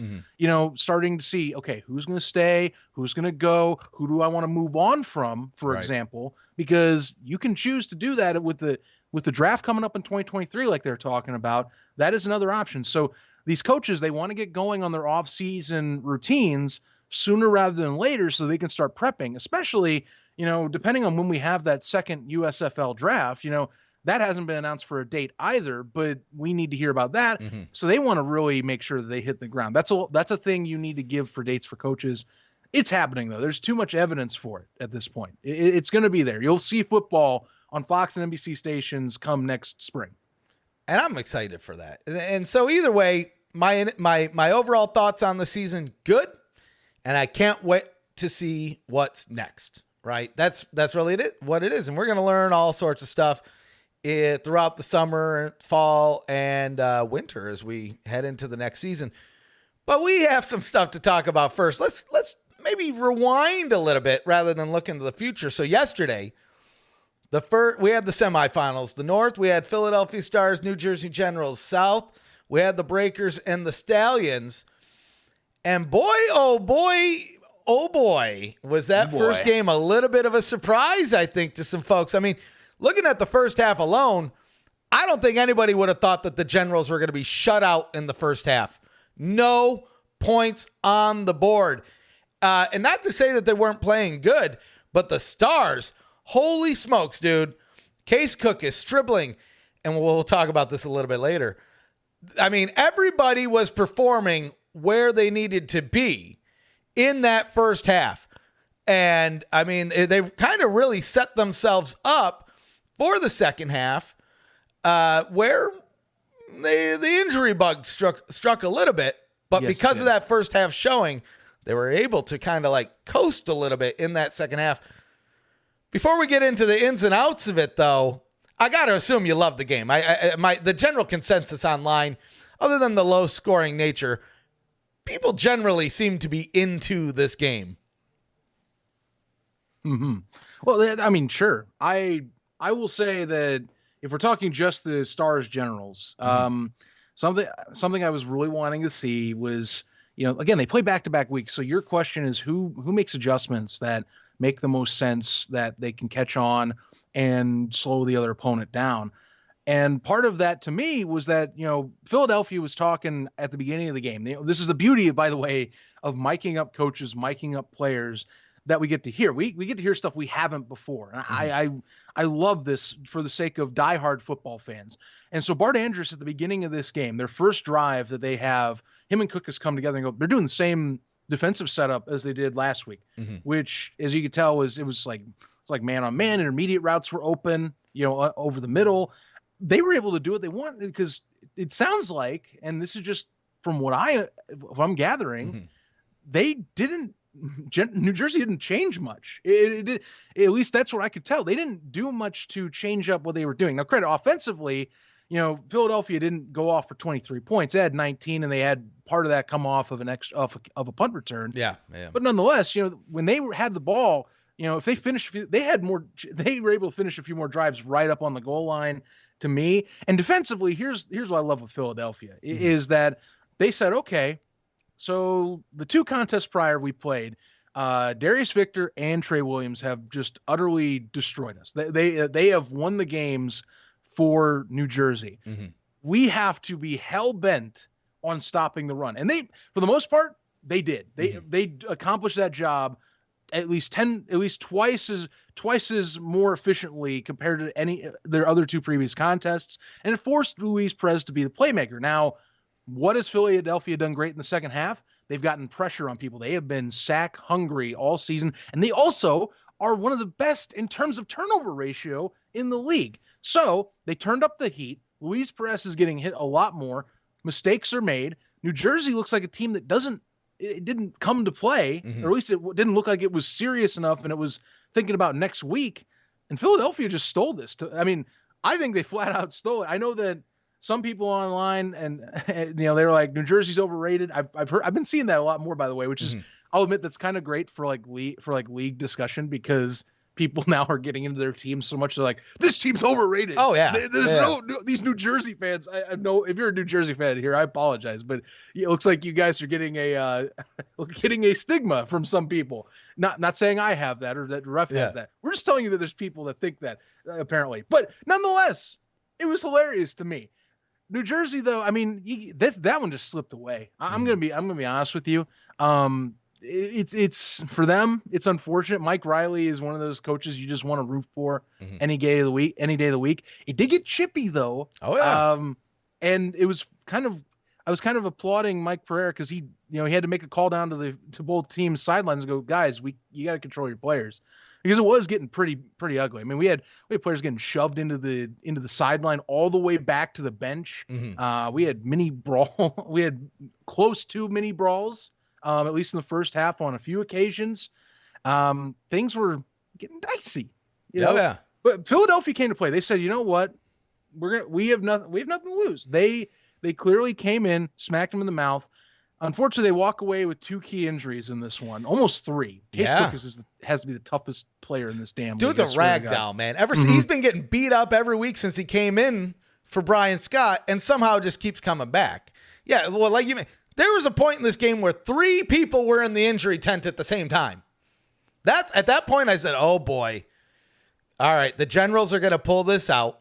starting to see, okay, who's going to stay, who's going to go, who do I want to move on from, for example, because you can choose to do that with the draft coming up in 2023, like they're talking about. That is another option. So these coaches, they want to get going on their off-season routines sooner rather than later so they can start prepping, especially depending on when we have that second USFL draft, that hasn't been announced for a date either, but we need to hear about that. So they want to really make sure that they hit the ground. That's a thing you need to give for dates for coaches. It's happening though. There's too much evidence for it at this point. It's going to be there. You'll see football on Fox and NBC stations come next spring. And I'm excited for that. And so either way, my overall thoughts on the season, good. And I can't wait to see what's next. Right. That's really what it is. And we're going to learn all sorts of stuff throughout the summer, fall, and winter as we head into the next season. But we have some stuff to talk about first. Let's maybe rewind a little bit rather than look into the future. So yesterday, we had the semifinals. The North, we had Philadelphia Stars, New Jersey Generals. South, we had the Breakers and the Stallions. And boy, was that first game a little bit of a surprise, I think, to some folks. I mean, looking at the first half alone, I don't think anybody would have thought that the Generals were going to be shut out in the first half. No points on the board. And not to say that they weren't playing good, but the Stars, holy smokes, dude. Case Cook is dribbling, and we'll talk about this a little bit later. I mean, everybody was performing where they needed to be in that first half. And I mean, they've kind of really set themselves up for the second half, where the injury bug struck a little bit, but because of that first half showing, they were able to kind of like coast a little bit in that second half. Before we get into the ins and outs of it, though, I got to assume you love the game. The general consensus online, other than the low scoring nature, people generally seem to be into this game. Hmm. Well, I mean, sure. I will say that if we're talking just the Stars Generals, something I was really wanting to see was, again, they play back-to-back weeks. So your question is who makes adjustments that make the most sense that they can catch on and slow the other opponent down. And part of that to me was that, Philadelphia was talking at the beginning of the game. This is the beauty, by the way, of miking up coaches, miking up players that we get to hear. We get to hear stuff we haven't before. And I love this for the sake of diehard football fans. And so Bart Andrus at the beginning of this game, their first drive that they have, him and Cook has come together and go, they're doing the same defensive setup as they did last week, which, as you could tell, was like man on man. Intermediate routes were open, over the middle. They were able to do what they wanted because it sounds like, and this is just from what I'm gathering, New Jersey didn't change much. At least that's what I could tell. They didn't do much to change up what they were doing. Now, credit offensively, Philadelphia didn't go off for 23 points. They had 19, and they had part of that come off of of a punt return. Yeah. But nonetheless, when they had the ball, if they finished, they were able to finish a few more drives right up on the goal line. To me, and defensively, here's what I love with Philadelphia is that they said, okay, so the two contests prior we played, Darius Victor and Trey Williams have just utterly destroyed us. They have won the games for New Jersey. We have to be hell bent on stopping the run, and they, for the most part, they did. They accomplished that job at least twice as more efficiently compared to their other two previous contests, and it forced Luis Perez to be the playmaker. Now, what has Philadelphia done great in the second half? They've gotten pressure on people. They have been sack hungry all season, and they also are one of the best in terms of turnover ratio in the league. So they turned up the heat. Luis Perez is getting hit a lot more. Mistakes are made. New Jersey looks like a team that didn't come to play, or at least it didn't look like it was serious enough, and it was thinking about next week. And Philadelphia just stole this. I think they flat out stole it. I know that some people online and they were like, New Jersey's overrated. I've been seeing that a lot more, by the way, which is, I'll admit, that's kind of great for league discussion, because people now are getting into their teams so much. They're like, this team's overrated. Oh yeah. These New Jersey fans. I know if you're a New Jersey fan here, I apologize, but it looks like you guys are getting a stigma from some people. Not saying I have that or that ref has that. We're just telling you that there's people that think that apparently, but nonetheless, it was hilarious to me. New Jersey, though, I mean, that one just slipped away. I'm gonna be honest with you. It's for them. It's unfortunate. Mike Riley is one of those coaches you just want to root for any day of the week. It did get chippy though. Oh yeah. And I was kind of applauding Mike Pereira because he had to make a call down to both teams' sidelines and go, guys, you got to control your players, because it was getting pretty ugly. I mean, we had players getting shoved into the sideline all the way back to the bench. We had mini brawl. We had close to mini brawls. At least in the first half on a few occasions. Things were getting dicey. Yeah. But Philadelphia came to play. They said, you know what? We have nothing to lose. They clearly came in, smacked them in the mouth. Unfortunately, they walk away with two key injuries in this one, almost three. Case Cook has to be the toughest player in this damn league. Dude's a ragdoll, man. He's been getting beat up every week since he came in for Brian Scott, and somehow just keeps coming back. Yeah, well, like there was a point in this game where three people were in the injury tent at the same time. At that point, I said, oh boy. All right, the Generals are going to pull this out.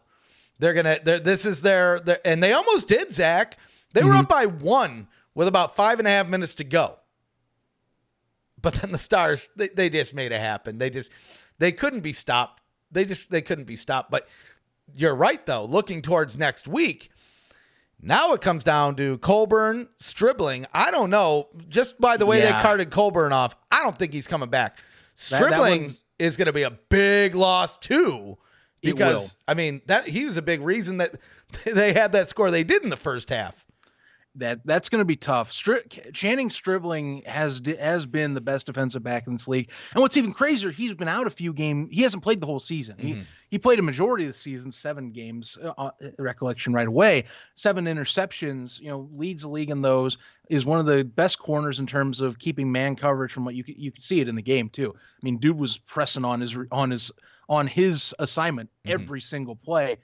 This is their, and they almost did, Zach. They were up by 1 with about 5.5 minutes to go. But then the Stars, they just made it happen. They couldn't be stopped. They couldn't be stopped. But you're right, though. Looking towards next week, now it comes down to Colburn, Stribling. I don't know. Just by the way they carted Colburn off, I don't think he's coming back. Stribling is going to be a big loss too, because I mean he was a big reason that they had that score they did in the first half. That's going to be tough. Channing Stribling has been the best defensive back in this league. And what's even crazier, he's been out a few games. He hasn't played the whole season. He played a majority of the season, 7 games, recollection right away, 7 interceptions, leads the league in those, is one of the best corners in terms of keeping man coverage from what you could see it in the game too. I mean, dude was pressing on his assignment every single play.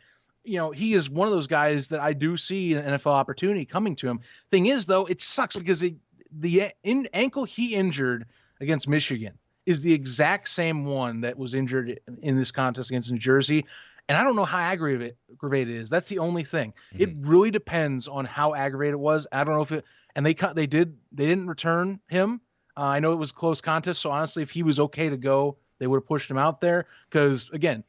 He is one of those guys that I do see an NFL opportunity coming to him. Thing is, though, it sucks because the ankle he injured against Michigan is the exact same one that was injured in this contest against New Jersey. And I don't know how aggravated it is. That's the only thing. It really depends on how aggravated it was. I don't know if they didn't return him. I know it was a close contest. So honestly, if he was okay to go, they would have pushed him out there. Because again,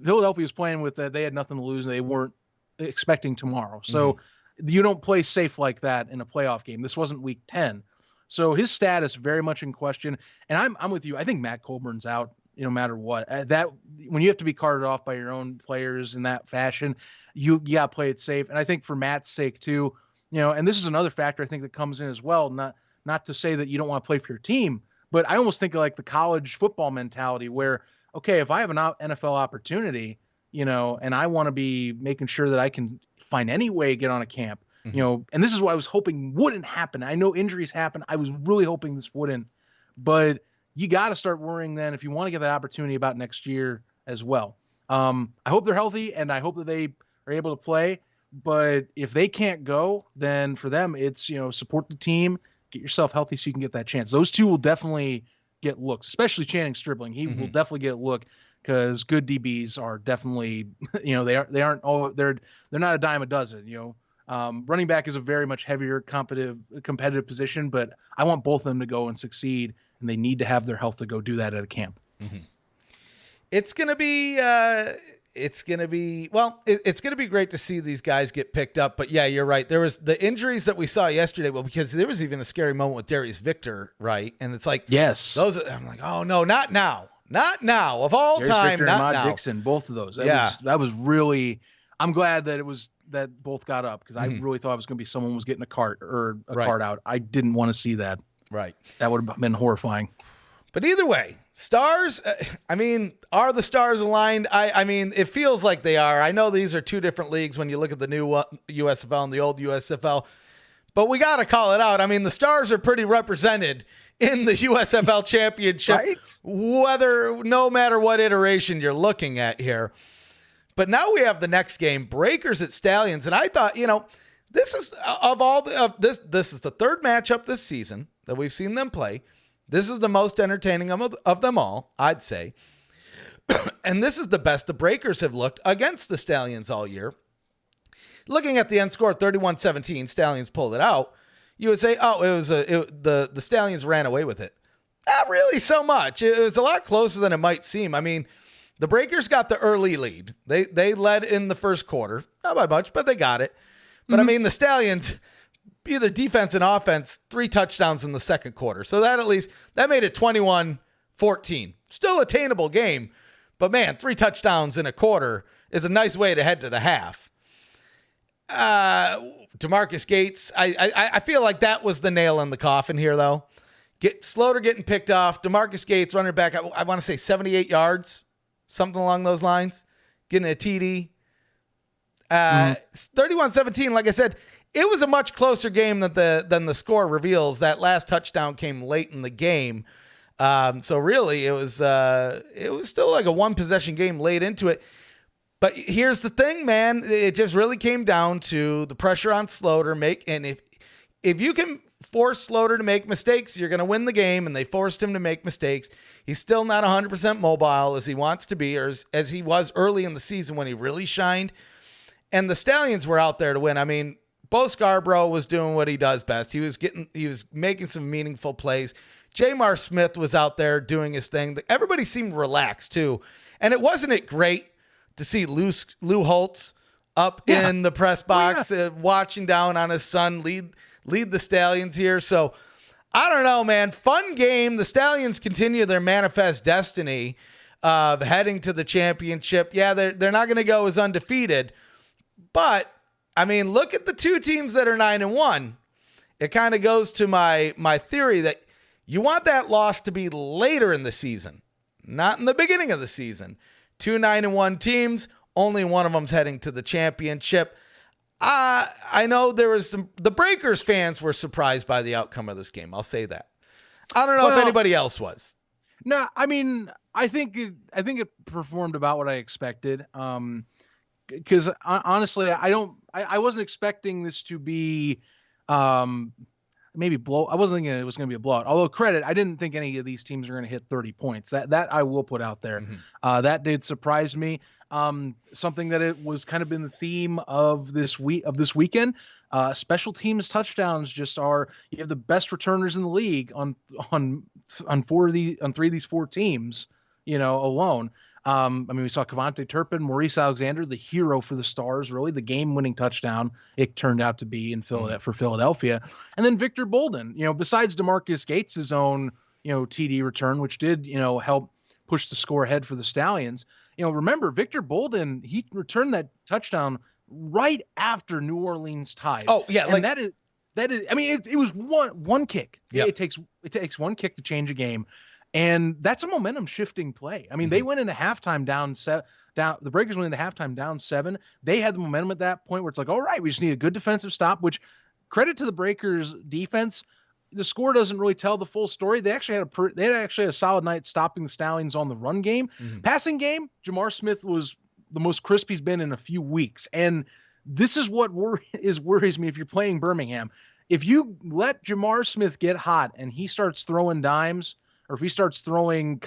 Philadelphia was playing with that. They had nothing to lose and they weren't expecting tomorrow. So you don't play safe like that in a playoff game. This wasn't week 10. So his status very much in question. And I'm with you. I think Matt Colburn's out, no matter what. That when you have to be carted off by your own players in that fashion, you got to play it safe. And I think for Matt's sake too, and this is another factor I think that comes in as well. Not to say that you don't want to play for your team, but I almost think of like the college football mentality where, okay, if I have an NFL opportunity, and I want to be making sure that I can find any way to get on a camp, and this is what I was hoping wouldn't happen. I know injuries happen. I was really hoping this wouldn't, but you got to start worrying then if you want to get that opportunity about next year as well. I hope they're healthy and I hope that they are able to play, but if they can't go, then for them, it's, support the team, get yourself healthy so you can get that chance. Those two will definitely get looks, especially Channing Stribling. He will definitely get a look because good DBs are definitely, they're not a dime a dozen. Running back is a very much heavier competitive position, but I want both of them to go and succeed, and they need to have their health to go do that at a camp. It's gonna be great to see these guys get picked up. But yeah, you're right. There was the injuries that we saw yesterday. Well, because there was even a scary moment with Darius Victor, right? And it's like, yes, I'm like, oh no, not now, of all Darius time, Victor not and Ahmad now. Dixon, both of those. That was really. I'm glad that that both got up because I really thought it was going to be someone was getting a cart out. I didn't want to see that. Right. That would have been horrifying. But either way, stars, are the stars aligned? I mean, it feels like they are. I know these are two different leagues when you look at the new USFL and the old USFL, but we got to call it out. I mean, the stars are pretty represented in the USFL championship, right? No matter what iteration you're looking at here. But now we have the next game, Breakers at Stallions. And I thought, this is this is the third matchup this season that we've seen them play. This is the most entertaining of them all, I'd say. And this is the best the Breakers have looked against the Stallions all year. Looking at the end score, 31-17, Stallions pulled it out. You would say, the Stallions ran away with it. Not really so much. It was a lot closer than it might seem. I mean, the Breakers got the early lead. They led in the first quarter. Not by much, but they got it. But I mean, the Stallions, either defense and offense, 3 touchdowns in the second quarter. So that made it 21-14. Still attainable game. But man, 3 touchdowns in a quarter is a nice way to head to the half. DeMarcus Gates, I feel like that was the nail in the coffin here, though. Slaughter getting picked off. DeMarcus Gates running back, I want to say 78 yards. Something along those lines, getting a TD. 31-17, like I said, it was a much closer game than the score reveals. That last touchdown came late in the game. So really, it was still like a one-possession game late into it. But here's the thing, man. It just really came down to the pressure on Slaughter. And if you can force Slaughter to make mistakes, you're going to win the game, and they forced him to make mistakes. He's still not 100% mobile as he wants to be, or as he was early in the season when he really shined. And the Stallions were out there to win. I mean, Bo Scarborough was doing what he does best. He was making some meaningful plays. Jamar Smith was out there doing his thing. Everybody seemed relaxed too. And wasn't it great to see Lou Holtz up in the press box, watching down on his son lead the Stallions here. So I don't know, man. Fun game. The Stallions continue their manifest destiny of heading to the championship. Yeah, they're not going to go as undefeated, but I mean, look at the two teams that are 9-1. It kind of goes to my theory that you want that loss to be later in the season, not in the beginning of the season. 2 9-1 teams, only one of them's heading to the championship. I know there was the Breakers fans were surprised by the outcome of this game. I'll say that. I don't know if anybody else was. No, I mean, I think it performed about what I expected. Because honestly, I wasn't expecting this to be, maybe blow. I wasn't thinking it was going to be a blowout. Although credit, I didn't think any of these teams are going to hit 30 points. That I will put out there. That did surprise me. Something that it was kind of been the theme of this weekend. Special teams touchdowns just are. You have the best returners in the league on three of these 4 teams. Alone. I mean, we saw Kevontae Turpin, Maurice Alexander, the hero for the Stars, really the game-winning touchdown it turned out to be in for Philadelphia, and then Victor Bolden. Besides DeMarcus Gates' own TD return, which did help push the score ahead for the Stallions. Remember Victor Bolden, he returned that touchdown right after New Orleans tied. Oh yeah, and that is. I mean, it was one kick. Yep. It takes one kick to change a game. And that's a momentum shifting play. I mean, they went into halftime down. The Breakers went into halftime down 7. They had the momentum at that point where it's like, all right, we just need a good defensive stop, which credit to the Breakers defense. The score doesn't really tell the full story. They actually had a solid night stopping the Stallions on the run game. Passing game, Jamar Smith was the most crisp he's been in a few weeks. And this is what worries me if you're playing Birmingham. If you let Jamar Smith get hot and he starts throwing dimes, or if he starts throwing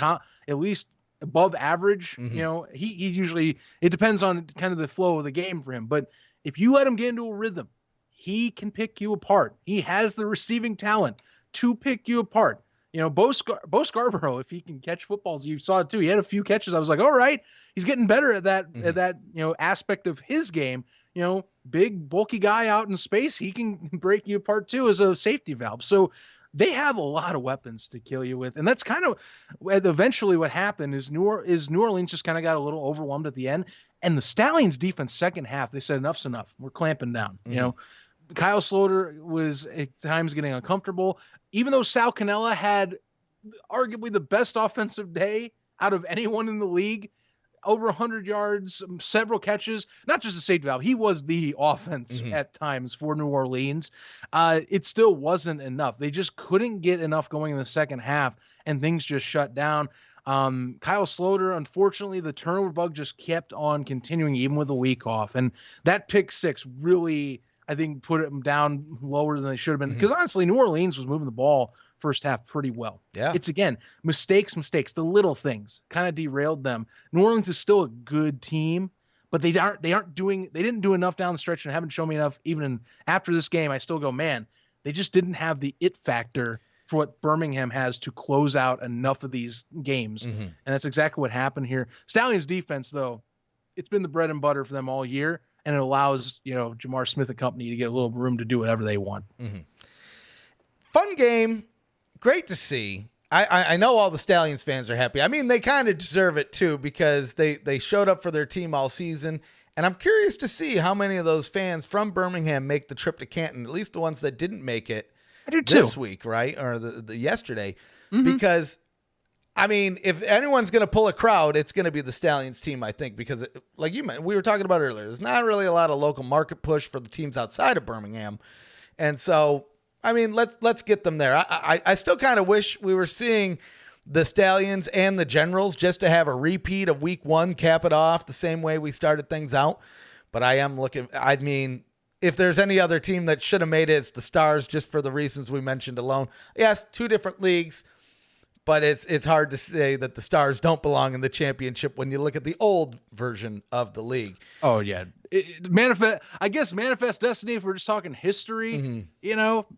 at least above average, he usually, it depends on kind of the flow of the game for him. But if you let him get into a rhythm, he can pick you apart. He has the receiving talent to pick you apart. Bo Scarborough, if he can catch footballs, you saw it too. He had a few catches. I was like, all right, he's getting better at that, aspect of his game. Big bulky guy out in space, he can break you apart too as a safety valve. So they have a lot of weapons to kill you with. And that's kind of eventually what happened is New Orleans just kind of got a little overwhelmed at the end. And the Stallions defense second half, they said enough's enough. We're clamping down. Kyle Sloter was at times getting uncomfortable. Even though Sal Cannella had arguably the best offensive day out of anyone in the league, over 100 yards, several catches, not just a safety valve. He was the offense at times for New Orleans. It still wasn't enough. They just couldn't get enough going in the second half, and things just shut down. Kyle Sloter, unfortunately, the turnover bug just kept on continuing even with a week off. And that pick 6 really, I think, put them down lower than they should have been. Because honestly, New Orleans was moving the ball first half pretty well. Yeah. It's again, mistakes. The little things kind of derailed them. New Orleans is still a good team, but they didn't do enough down the stretch and haven't shown me enough. Even after this game, I still go, man, they just didn't have the it factor for what Birmingham has to close out enough of these games. And that's exactly what happened here. Stallions defense, though, it's been the bread and butter for them all year. And it allows, Jamar Smith and company to get a little room to do whatever they want. Fun game. Great to see. I know all the Stallions fans are happy. I mean, they kind of deserve it too, because they showed up for their team all season. And I'm curious to see how many of those fans from Birmingham make the trip to Canton, at least the ones that didn't make it this week, right? Or the yesterday. Because, I mean, if anyone's going to pull a crowd, it's going to be the Stallions team, I think, because like you mentioned, we were talking about earlier, there's not really a lot of local market push for the teams outside of Birmingham. And so, I mean, let's get them there. I still kind of wish we were seeing the Stallions and the Generals just to have a repeat of week 1, cap it off the same way we started things out. But I mean, if there's any other team that should have made it, it's the Stars, just for the reasons we mentioned alone. Yes, 2 different leagues, but it's hard to say that the Stars don't belong in the championship when you look at the old version of the league. Oh yeah. Manifest destiny, if we're just talking history,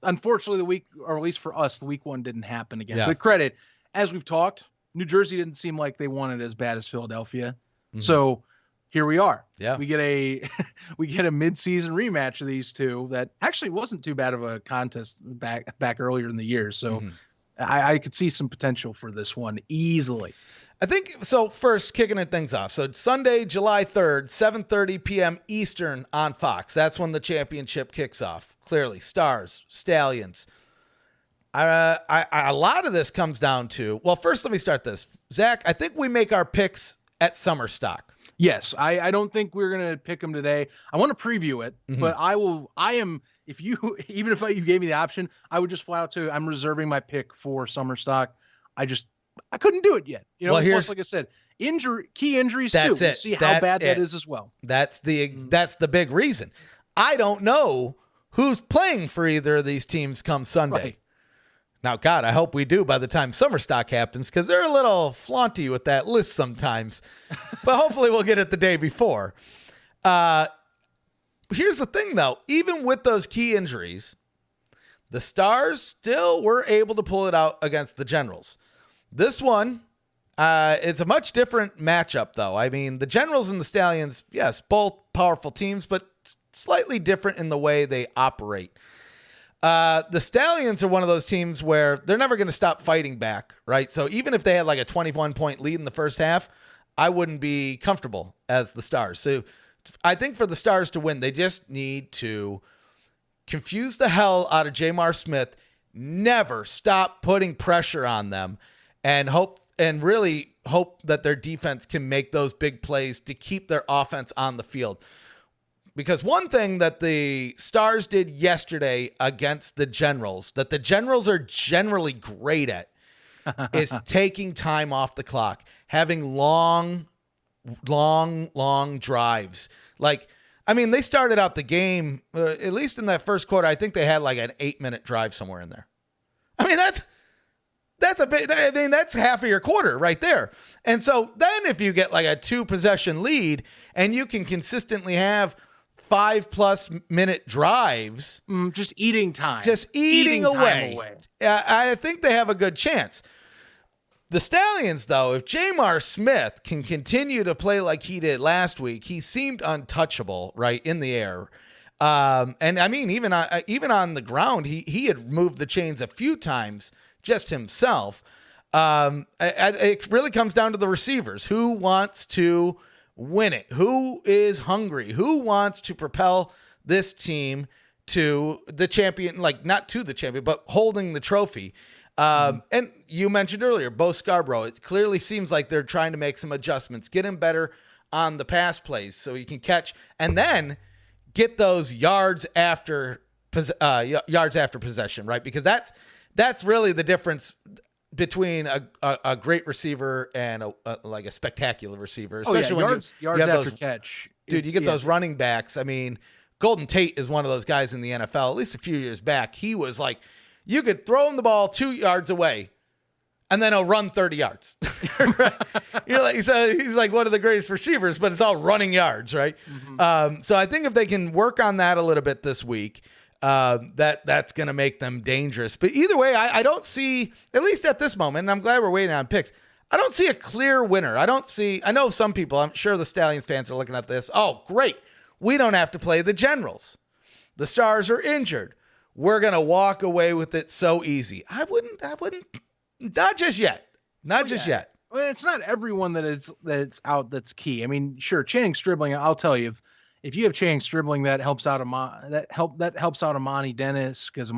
unfortunately the week, or at least for us, the week 1 didn't happen again. But credit, as we've talked, New Jersey didn't seem like they wanted it as bad as Philadelphia. So here we are. Yeah. We get a mid-season rematch of these two that actually wasn't too bad of a contest back earlier in the year. So I could see some potential for this one easily. I think so. First, kicking it things off. So Sunday, July 3rd, 7:30 p.m. Eastern on Fox. That's when the championship kicks off. Clearly, Stars, Stallions. A lot of this comes down to, well, first let me start this. Zach, I think we make our picks at summer stock. Yes, I don't think we're going to pick them today. I want to preview it, but if you gave me the option, I would just fly out to, I'm reserving my pick for summer stock. I couldn't do it yet. You know, plus, like I said, key injuries too. We'll see how bad that is as well. That's the big reason. I don't know who's playing for either of these teams come Sunday. Right. Now, God, I hope we do by the time summer stock happens, because they're a little flaunty with that list sometimes. But hopefully we'll get it the day before. Here's the thing, though. Even with those key injuries, the Stars still were able to pull it out against the Generals. This one, it's a much different matchup, though. I mean, the Generals and the Stallions, yes, both powerful teams, but slightly different in the way they operate. The Stallions are one of those teams where they're never going to stop fighting back, right? So even if they had like a 21-point lead in the first half, I wouldn't be comfortable as the Stars. So I think for the Stars to win, they just need to confuse the hell out of Jamar Smith, never stop putting pressure on them, and really hope that their defense can make those big plays to keep their offense on the field. Because one thing that the Stars did yesterday against the Generals, that the Generals are generally great at, is taking time off the clock, having long drives. Like, I mean, they started out the game, at least in that first quarter, I think they had like an 8-minute drive somewhere in there. I mean, that's half of your quarter right there. And so then if you get like a 2-possession lead and you can consistently have 5+ minute drives, just eating time, away. I think they have a good chance. The Stallions, though, if Jamar Smith can continue to play like he did last week, he seemed untouchable, right, in the air. And I mean, even on the ground, he had moved the chains a few times just himself. It really comes down to the receivers. Who wants to win it? Who is hungry? Who wants to propel this team to the champion, like not to the champion, but holding the trophy? And you mentioned earlier, Bo Scarborough, it clearly seems like they're trying to make some adjustments, get him better on the pass plays so he can catch and then get those yards after possession, right? Because that's really the difference between a great receiver and a spectacular receiver, especially when yards after catch. Dude, you get those running backs. I mean, Golden Tate is one of those guys in the NFL. At least a few years back, he was like, you could throw him the ball 2 yards away, and then he'll run 30 yards. Right? You're like, so he's like one of the greatest receivers, but it's all running yards, right? Mm-hmm. So I think if they can work on that a little bit this week, that's going to make them dangerous. But either way, I don't see, at least at this moment, and I'm glad we're waiting on picks, I don't see a clear winner. I know some people, I'm sure the Stallions fans are looking at this. Oh, great. We don't have to play the Generals. The Stars are injured. We're going to walk away with it so easy. I wouldn't, not just yet. Not just yet. Well, it's not everyone that's out that's key. I mean, sure, Channing Stribling, I'll tell you, if you have Channing Stribling, that helps out Amani Dennis, because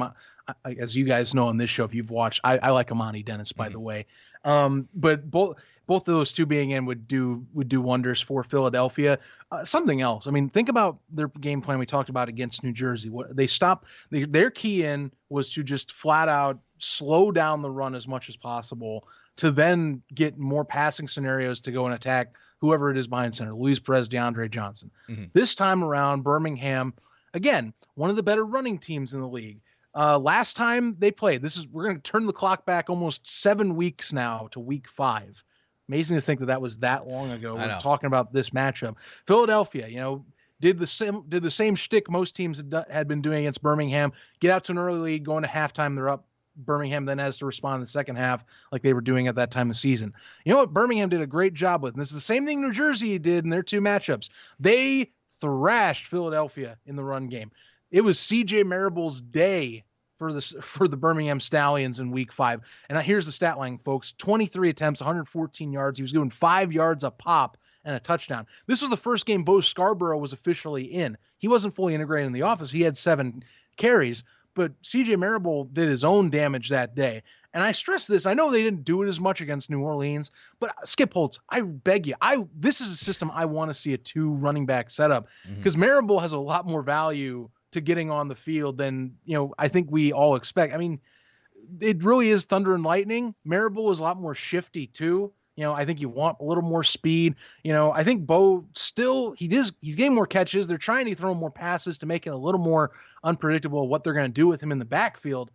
as you guys know on this show, if you've watched, I like Amani Dennis, by the way. But both of those two being in would do wonders for Philadelphia. Something else. I mean, think about their game plan we talked about against New Jersey. Their key in was to just flat out slow down the run as much as possible to then get more passing scenarios to go and attack whoever it is behind center, Luis Perez, DeAndre Johnson. Mm-hmm. This time around, Birmingham, again, one of the better running teams in the league. Last time they played, we're going to turn the clock back almost 7 weeks now to week 5. Amazing to think that was that long ago. We're talking about this matchup. Philadelphia, did the same shtick most teams had been doing against Birmingham. Get out to an early lead, going to halftime, they're up. Birmingham then has to respond in the second half like they were doing at that time of season. You know what Birmingham did a great job with? And this is the same thing New Jersey did in their 2 matchups. They thrashed Philadelphia in the run game. It was C.J. Marable's day for the Birmingham Stallions in week 5. And here's the stat line, folks. 23 attempts, 114 yards. He was doing 5 yards a pop and a touchdown. This was the first game Bo Scarborough was officially in. He wasn't fully integrated in the office. He had 7 carries, but CJ Marable did his own damage that day. And I stress this. I know they didn't do it as much against New Orleans, but Skip Holtz, I beg you, this is a system I want to see a 2 running back setup, because Marable has a lot more value to getting on the field than, I think we all expect. I mean, it really is thunder and lightning. Marable is a lot more shifty too. I think you want a little more speed. I think Bo still, he's getting more catches. They're trying to throw more passes to make it a little more unpredictable what they're going to do with him in the backfield.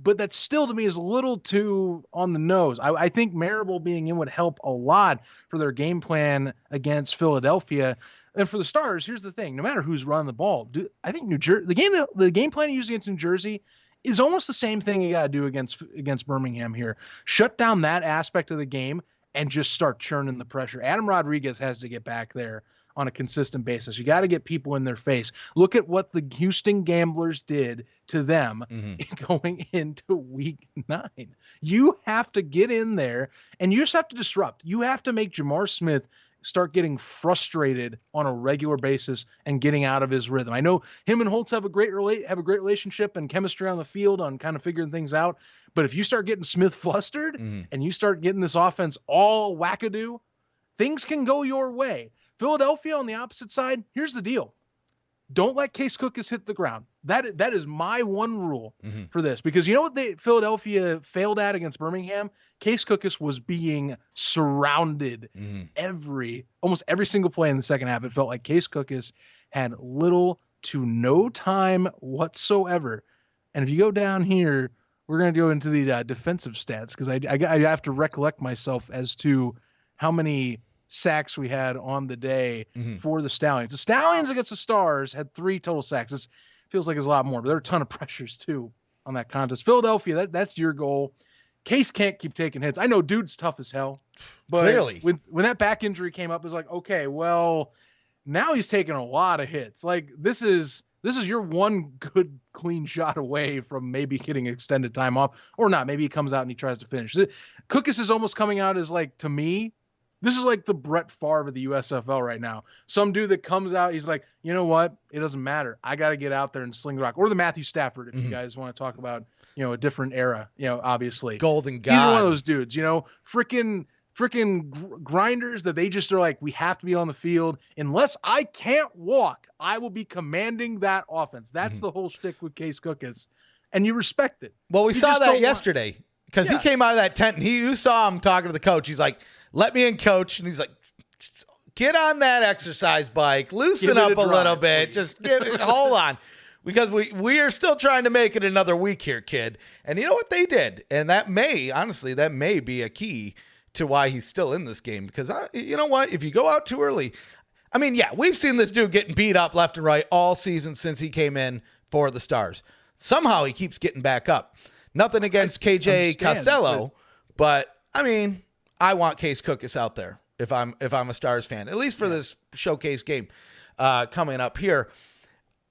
But that still, to me, is a little too on the nose. I think Marable being in would help a lot for their game plan against Philadelphia. And for the Stars, here's the thing: no matter who's running the ball, I think New Jersey, the game plan you use against New Jersey is almost the same thing you got to do against Birmingham here. Shut down that aspect of the game and just start churning the pressure. Adam Rodriguez has to get back there on a consistent basis. You got to get people in their face. Look at what the Houston Gamblers did to them going into week 9. You have to get in there and you just have to disrupt. You have to make Jamar Smith start getting frustrated on a regular basis and getting out of his rhythm. I know him and Holtz have a great relationship and chemistry on the field on kind of figuring things out. But if you start getting Smith flustered and you start getting this offense all wackadoo, things can go your way. Philadelphia on the opposite side, here's the deal. Don't let Case Cookus hit the ground. That is my one rule for this, because you know what Philadelphia failed at against Birmingham? Case Cookus was being surrounded almost every single play in the second half. It felt like Case Cookus had little to no time whatsoever. And if you go down here, we're going to go into the defensive stats, because I have to recollect myself as to how many sacks we had on the day for the Stallions. The Stallions against the Stars had 3 total sacks. This feels like there's a lot more, but there are a ton of pressures too on that contest. Philadelphia, that's your goal. Case can't keep taking hits. I know dude's tough as hell, but clearly when that back injury came up, it was like, okay, well, now he's taking a lot of hits. Like this is your one good clean shot away from maybe getting extended time off, or not. Maybe he comes out and he tries to finish. Cookus is almost coming out as, like, to me, this is like the Brett Favre of the USFL right now. Some dude that comes out, he's like, you know what? It doesn't matter. I got to get out there and sling the rock. Or the Matthew Stafford, if you guys want to talk about, a different era, obviously. Golden God. Either one of those dudes, freaking grinders that they just are like, we have to be on the field. Unless I can't walk, I will be commanding that offense. That's the whole shtick with Case Cookus. And you respect it. Well, we saw that yesterday, because he came out of that tent and you saw him talking to the coach. He's like, let me in, coach. And he's like, get on that exercise bike, loosen up a little bit. Please. Just hold on. Because we are still trying to make it another week here, kid. And you know what they did? And that may be a key to why he's still in this game. Because you know what? If you go out too early, I mean, yeah, we've seen this dude getting beat up left and right all season since he came in for the Stars. Somehow he keeps getting back up. Nothing against KJ Costello, but I mean, I want Case Cookus out there if I'm a Stars fan, at least for this showcase game coming up here.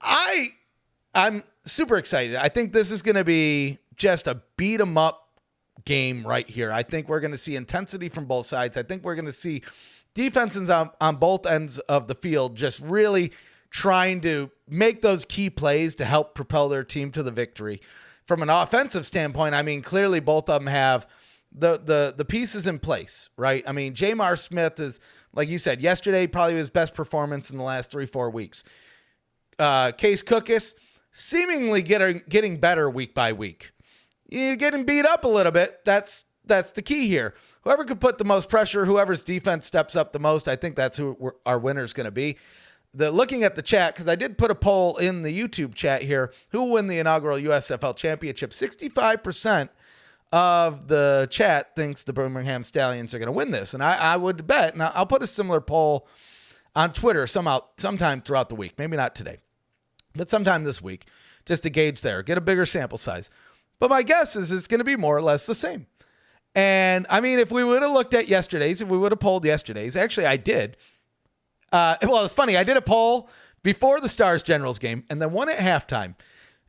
I'm super excited. I think this is going to be just a beat 'em up game right here. I think we're going to see intensity from both sides. I think we're going to see defenses on both ends of the field just really trying to make those key plays to help propel their team to the victory. From an offensive standpoint, I mean, clearly both of them have the pieces in place, right? I mean, Jamar Smith is, like you said, yesterday probably his best performance in the last 3-4 weeks. Case Cookus seemingly getting better week by week. You're getting beat up a little bit. That's the key here. Whoever could put the most pressure, whoever's defense steps up the most, I think that's who our winner is going to be. Looking at the chat, because I did put a poll in the YouTube chat here, who will win the inaugural USFL championship? 65% of the chat thinks the Birmingham Stallions are going to win this. And I would bet, and I'll put a similar poll on Twitter sometime throughout the week. Maybe not today, but sometime this week, just to gauge there, get a bigger sample size. But my guess is it's going to be more or less the same. And I mean, if we would have looked at yesterday's, if we would have polled yesterday's, actually I did. Well, it's funny. I did a poll before the Stars Generals game and then one at halftime.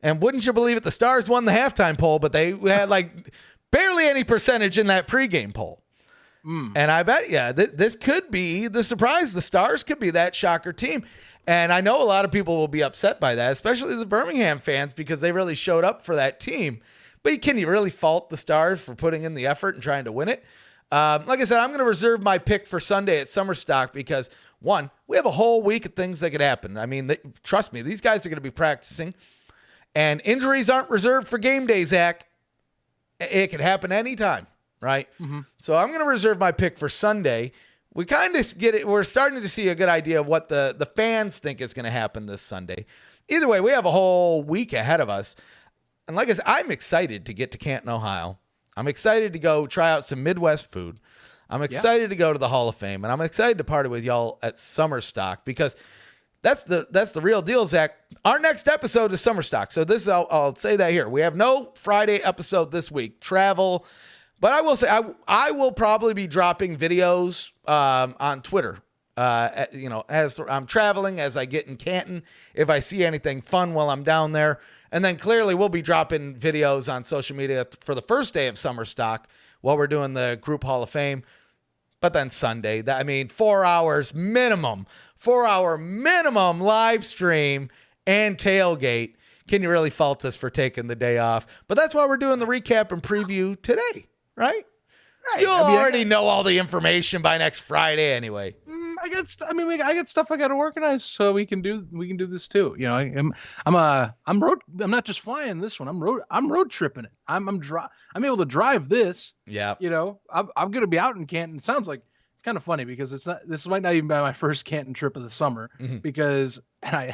And wouldn't you believe it, the Stars won the halftime poll, but they had like barely any percentage in that pregame poll. And I bet, this could be the surprise. The Stars could be that shocker team. And I know a lot of people will be upset by that, especially the Birmingham fans, because they really showed up for that team. But can you really fault the Stars for putting in the effort and trying to win it? Like I said, I'm going to reserve my pick for Sunday at Summer Stock because, one, we have a whole week of things that could happen. I mean, trust me, these guys are going to be practicing. And injuries aren't reserved for game day, Zach. It could happen anytime, right? Mm-hmm. So I'm going to reserve my pick for Sunday. We kind of get it. We're starting to see a good idea of what the fans think is going to happen this Sunday. Either way, we have a whole week ahead of us. And like I said, I'm excited to get to Canton, Ohio. I'm excited to go try out some Midwest food. I'm excited to go to the Hall of Fame. And I'm excited to party with y'all at Summer Stock because that's the real deal, Zach. Our next episode is Summer Stock. So this, I'll say that here. We have no Friday episode this week. Travel. But I will say I will probably be dropping videos on Twitter, as I'm traveling, as I get in Canton, if I see anything fun while I'm down there. And then clearly we'll be dropping videos on social media for the first day of Summer Stock while we're doing the Group Hall of Fame. But then Sunday, 4 hours minimum, 4-hour minimum live stream and tailgate. Can you really fault us for taking the day off? But that's why we're doing the recap and preview today, right? Right. You'll already know all the information by next Friday anyway. I got stuff I got to organize so we can do this too. You know, I'm not just flying this one. I'm road tripping it. I'm able to drive this. Yeah. You know, I'm going to be out in Canton. It sounds like it's kind of funny because this might not even be my first Canton trip of the summer because I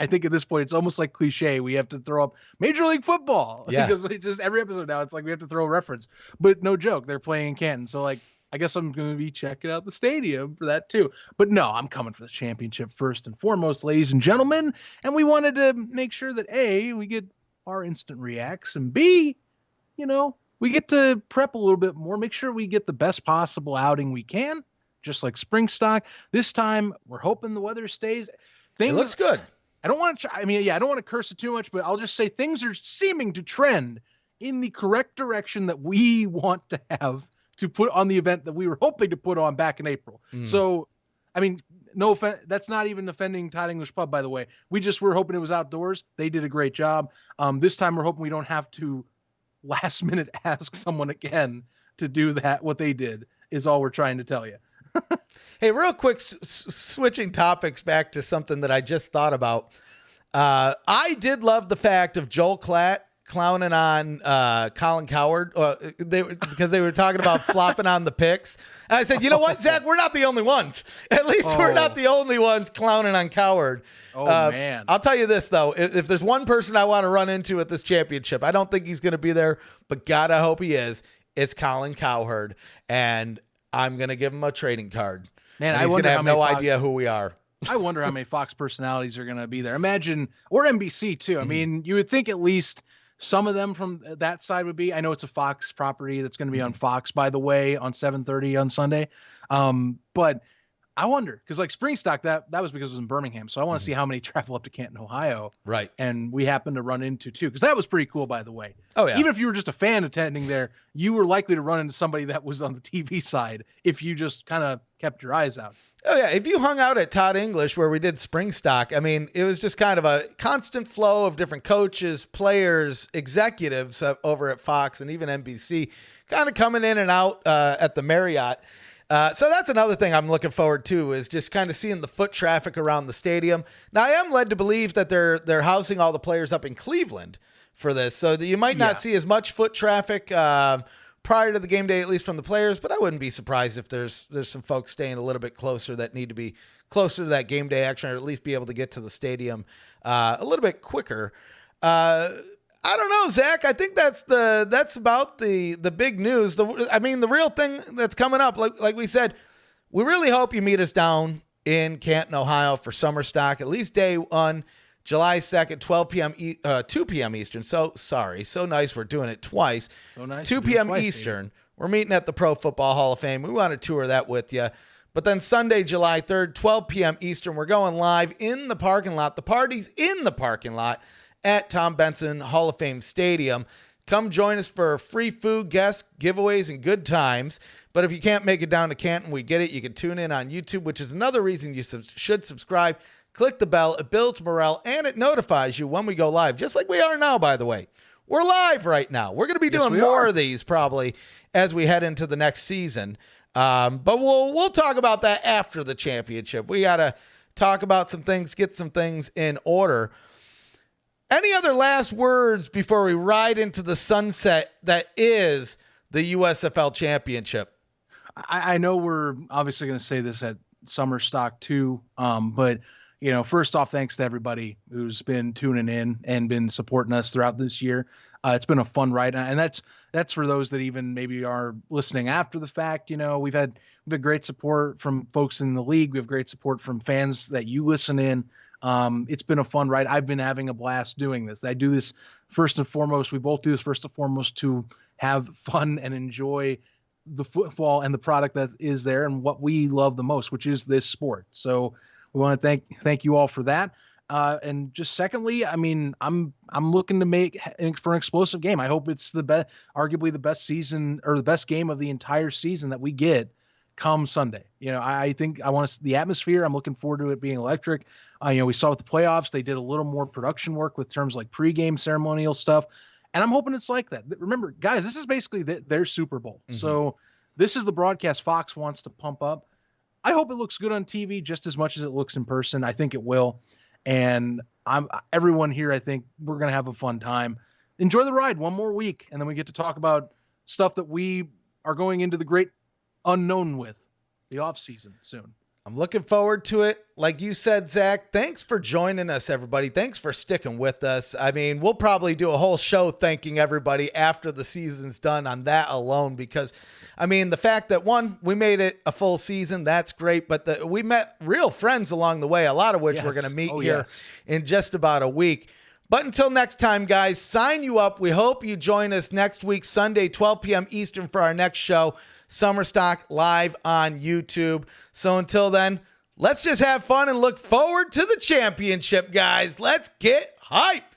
think at this point it's almost like cliche. We have to throw up Major League Football because we just every episode now it's like we have to throw a reference. But no joke, they're playing in Canton, so like. I guess I'm going to be checking out the stadium for that too. But no, I'm coming for the championship first and foremost, ladies and gentlemen. And we wanted to make sure that A, we get our instant reacts, and B, we get to prep a little bit more, make sure we get the best possible outing we can, just like spring stock. This time, we're hoping the weather stays. It looks good. I don't want to curse it too much, but I'll just say things are seeming to trend in the correct direction that we want to have to put on the event that we were hoping to put on back in April. So, I mean, no offense, that's not even offending Todd English Pub, by the way. We just were hoping it was outdoors. They did a great job. This time we're hoping we don't have to last minute ask someone again to do that. What they did is all we're trying to tell you. Hey, real quick, switching topics back to something that I just thought about. I did love the fact of Joel Klatt clowning on Colin Cowherd because they were talking about flopping on the picks. And I said, you know what, Zach, we're not the only ones. At least we're not the only ones clowning on Cowherd. Man. I'll tell you this, though. If there's one person I want to run into at this championship, I don't think he's going to be there, but God, I hope he is. It's Colin Cowherd. And I'm going to give him a trading card. Man, he's going to have no idea who we are. I wonder how many Fox personalities are going to be there. Imagine, or NBC too. I mean, you would think at least some of them from that side would be. I know it's a Fox property that's going to be on Fox, by the way, on 7:30 on Sunday. But I wonder, because like spring stock, that was because it was in Birmingham. So I want to see how many travel up to Canton, Ohio. Right. And we happen to run into too, because that was pretty cool, by the way. Oh, yeah. Even if you were just a fan attending there, you were likely to run into somebody that was on the TV side if you just kind of kept your eyes out. Oh, yeah. If you hung out at Todd English where we did spring stock, I mean, it was just kind of a constant flow of different coaches, players, executives over at Fox and even NBC kind of coming in and out at the Marriott. So that's another thing I'm looking forward to is just kind of seeing the foot traffic around the stadium. Now, I am led to believe that they're housing all the players up in Cleveland for this, so that you might not see as much foot traffic prior to the game day, at least from the players, but I wouldn't be surprised if there's some folks staying a little bit closer that need to be closer to that game day action, or at least be able to get to the stadium a little bit quicker. I don't know, Zach. I think that's about the big news. The real thing that's coming up, like we said, we really hope you meet us down in Canton, Ohio for summer stock, at least day one. July 2nd, 12 p.m., 2 p.m. Eastern. So nice we're doing it twice. So nice. 2 p.m. Eastern. We're meeting at the Pro Football Hall of Fame. We want to tour that with you. But then Sunday, July 3rd, 12 p.m. Eastern, we're going live in the parking lot. The party's in the parking lot at Tom Benson Hall of Fame Stadium. Come join us for free food, guests, giveaways, and good times. But if you can't make it down to Canton, we get it. You can tune in on YouTube, which is another reason you should subscribe. Click the bell. It builds morale, and it notifies you when we go live, just like we are now, by the way. We're live right now. We're going to be doing more of these probably as we head into the next season. But we'll talk about that after the championship. We got to talk about some things, get some things in order. Any other last words before we ride into the sunset that is the USFL Championship? I know we're obviously going to say this at Summer Stock too, but first off, thanks to everybody who's been tuning in and been supporting us throughout this year. It's been a fun ride, and that's for those that even maybe are listening after the fact. We've had great support from folks in the league. We have great support from fans that you listen in. It's been a fun ride. I've been having a blast doing this. I do this first and foremost. We both do this first and foremost to have fun and enjoy the football and the product that is there and what we love the most, which is this sport. So we want to thank you all for that. And just secondly, I mean, I'm looking to make for an explosive game. I hope it's arguably the best season or the best game of the entire season that we get come Sunday. I think I want the atmosphere. I'm looking forward to it being electric. We saw with the playoffs, they did a little more production work with terms like pregame ceremonial stuff. And I'm hoping it's like that. Remember, guys, this is basically their Super Bowl. Mm-hmm. So this is the broadcast Fox wants to pump up. I hope it looks good on TV just as much as it looks in person. I think it will. And everyone here, I think we're going to have a fun time. Enjoy the ride one more week. And then we get to talk about stuff that we are going into the great unknown with, the off season soon. I'm looking forward to it. Like you said, Zach, thanks for joining us, everybody. Thanks for sticking with us. I mean, we'll probably do a whole show thanking everybody after the season's done on that alone because, I mean, the fact that, one, we made it a full season, that's great, but we met real friends along the way, a lot of which we're going to meet here in just about a week. But until next time, guys, sign you up. We hope you join us next week, Sunday, 12 p.m. Eastern for our next show, Summer Stock live on YouTube. So until then, let's just have fun and look forward to the championship, guys. Let's get hype.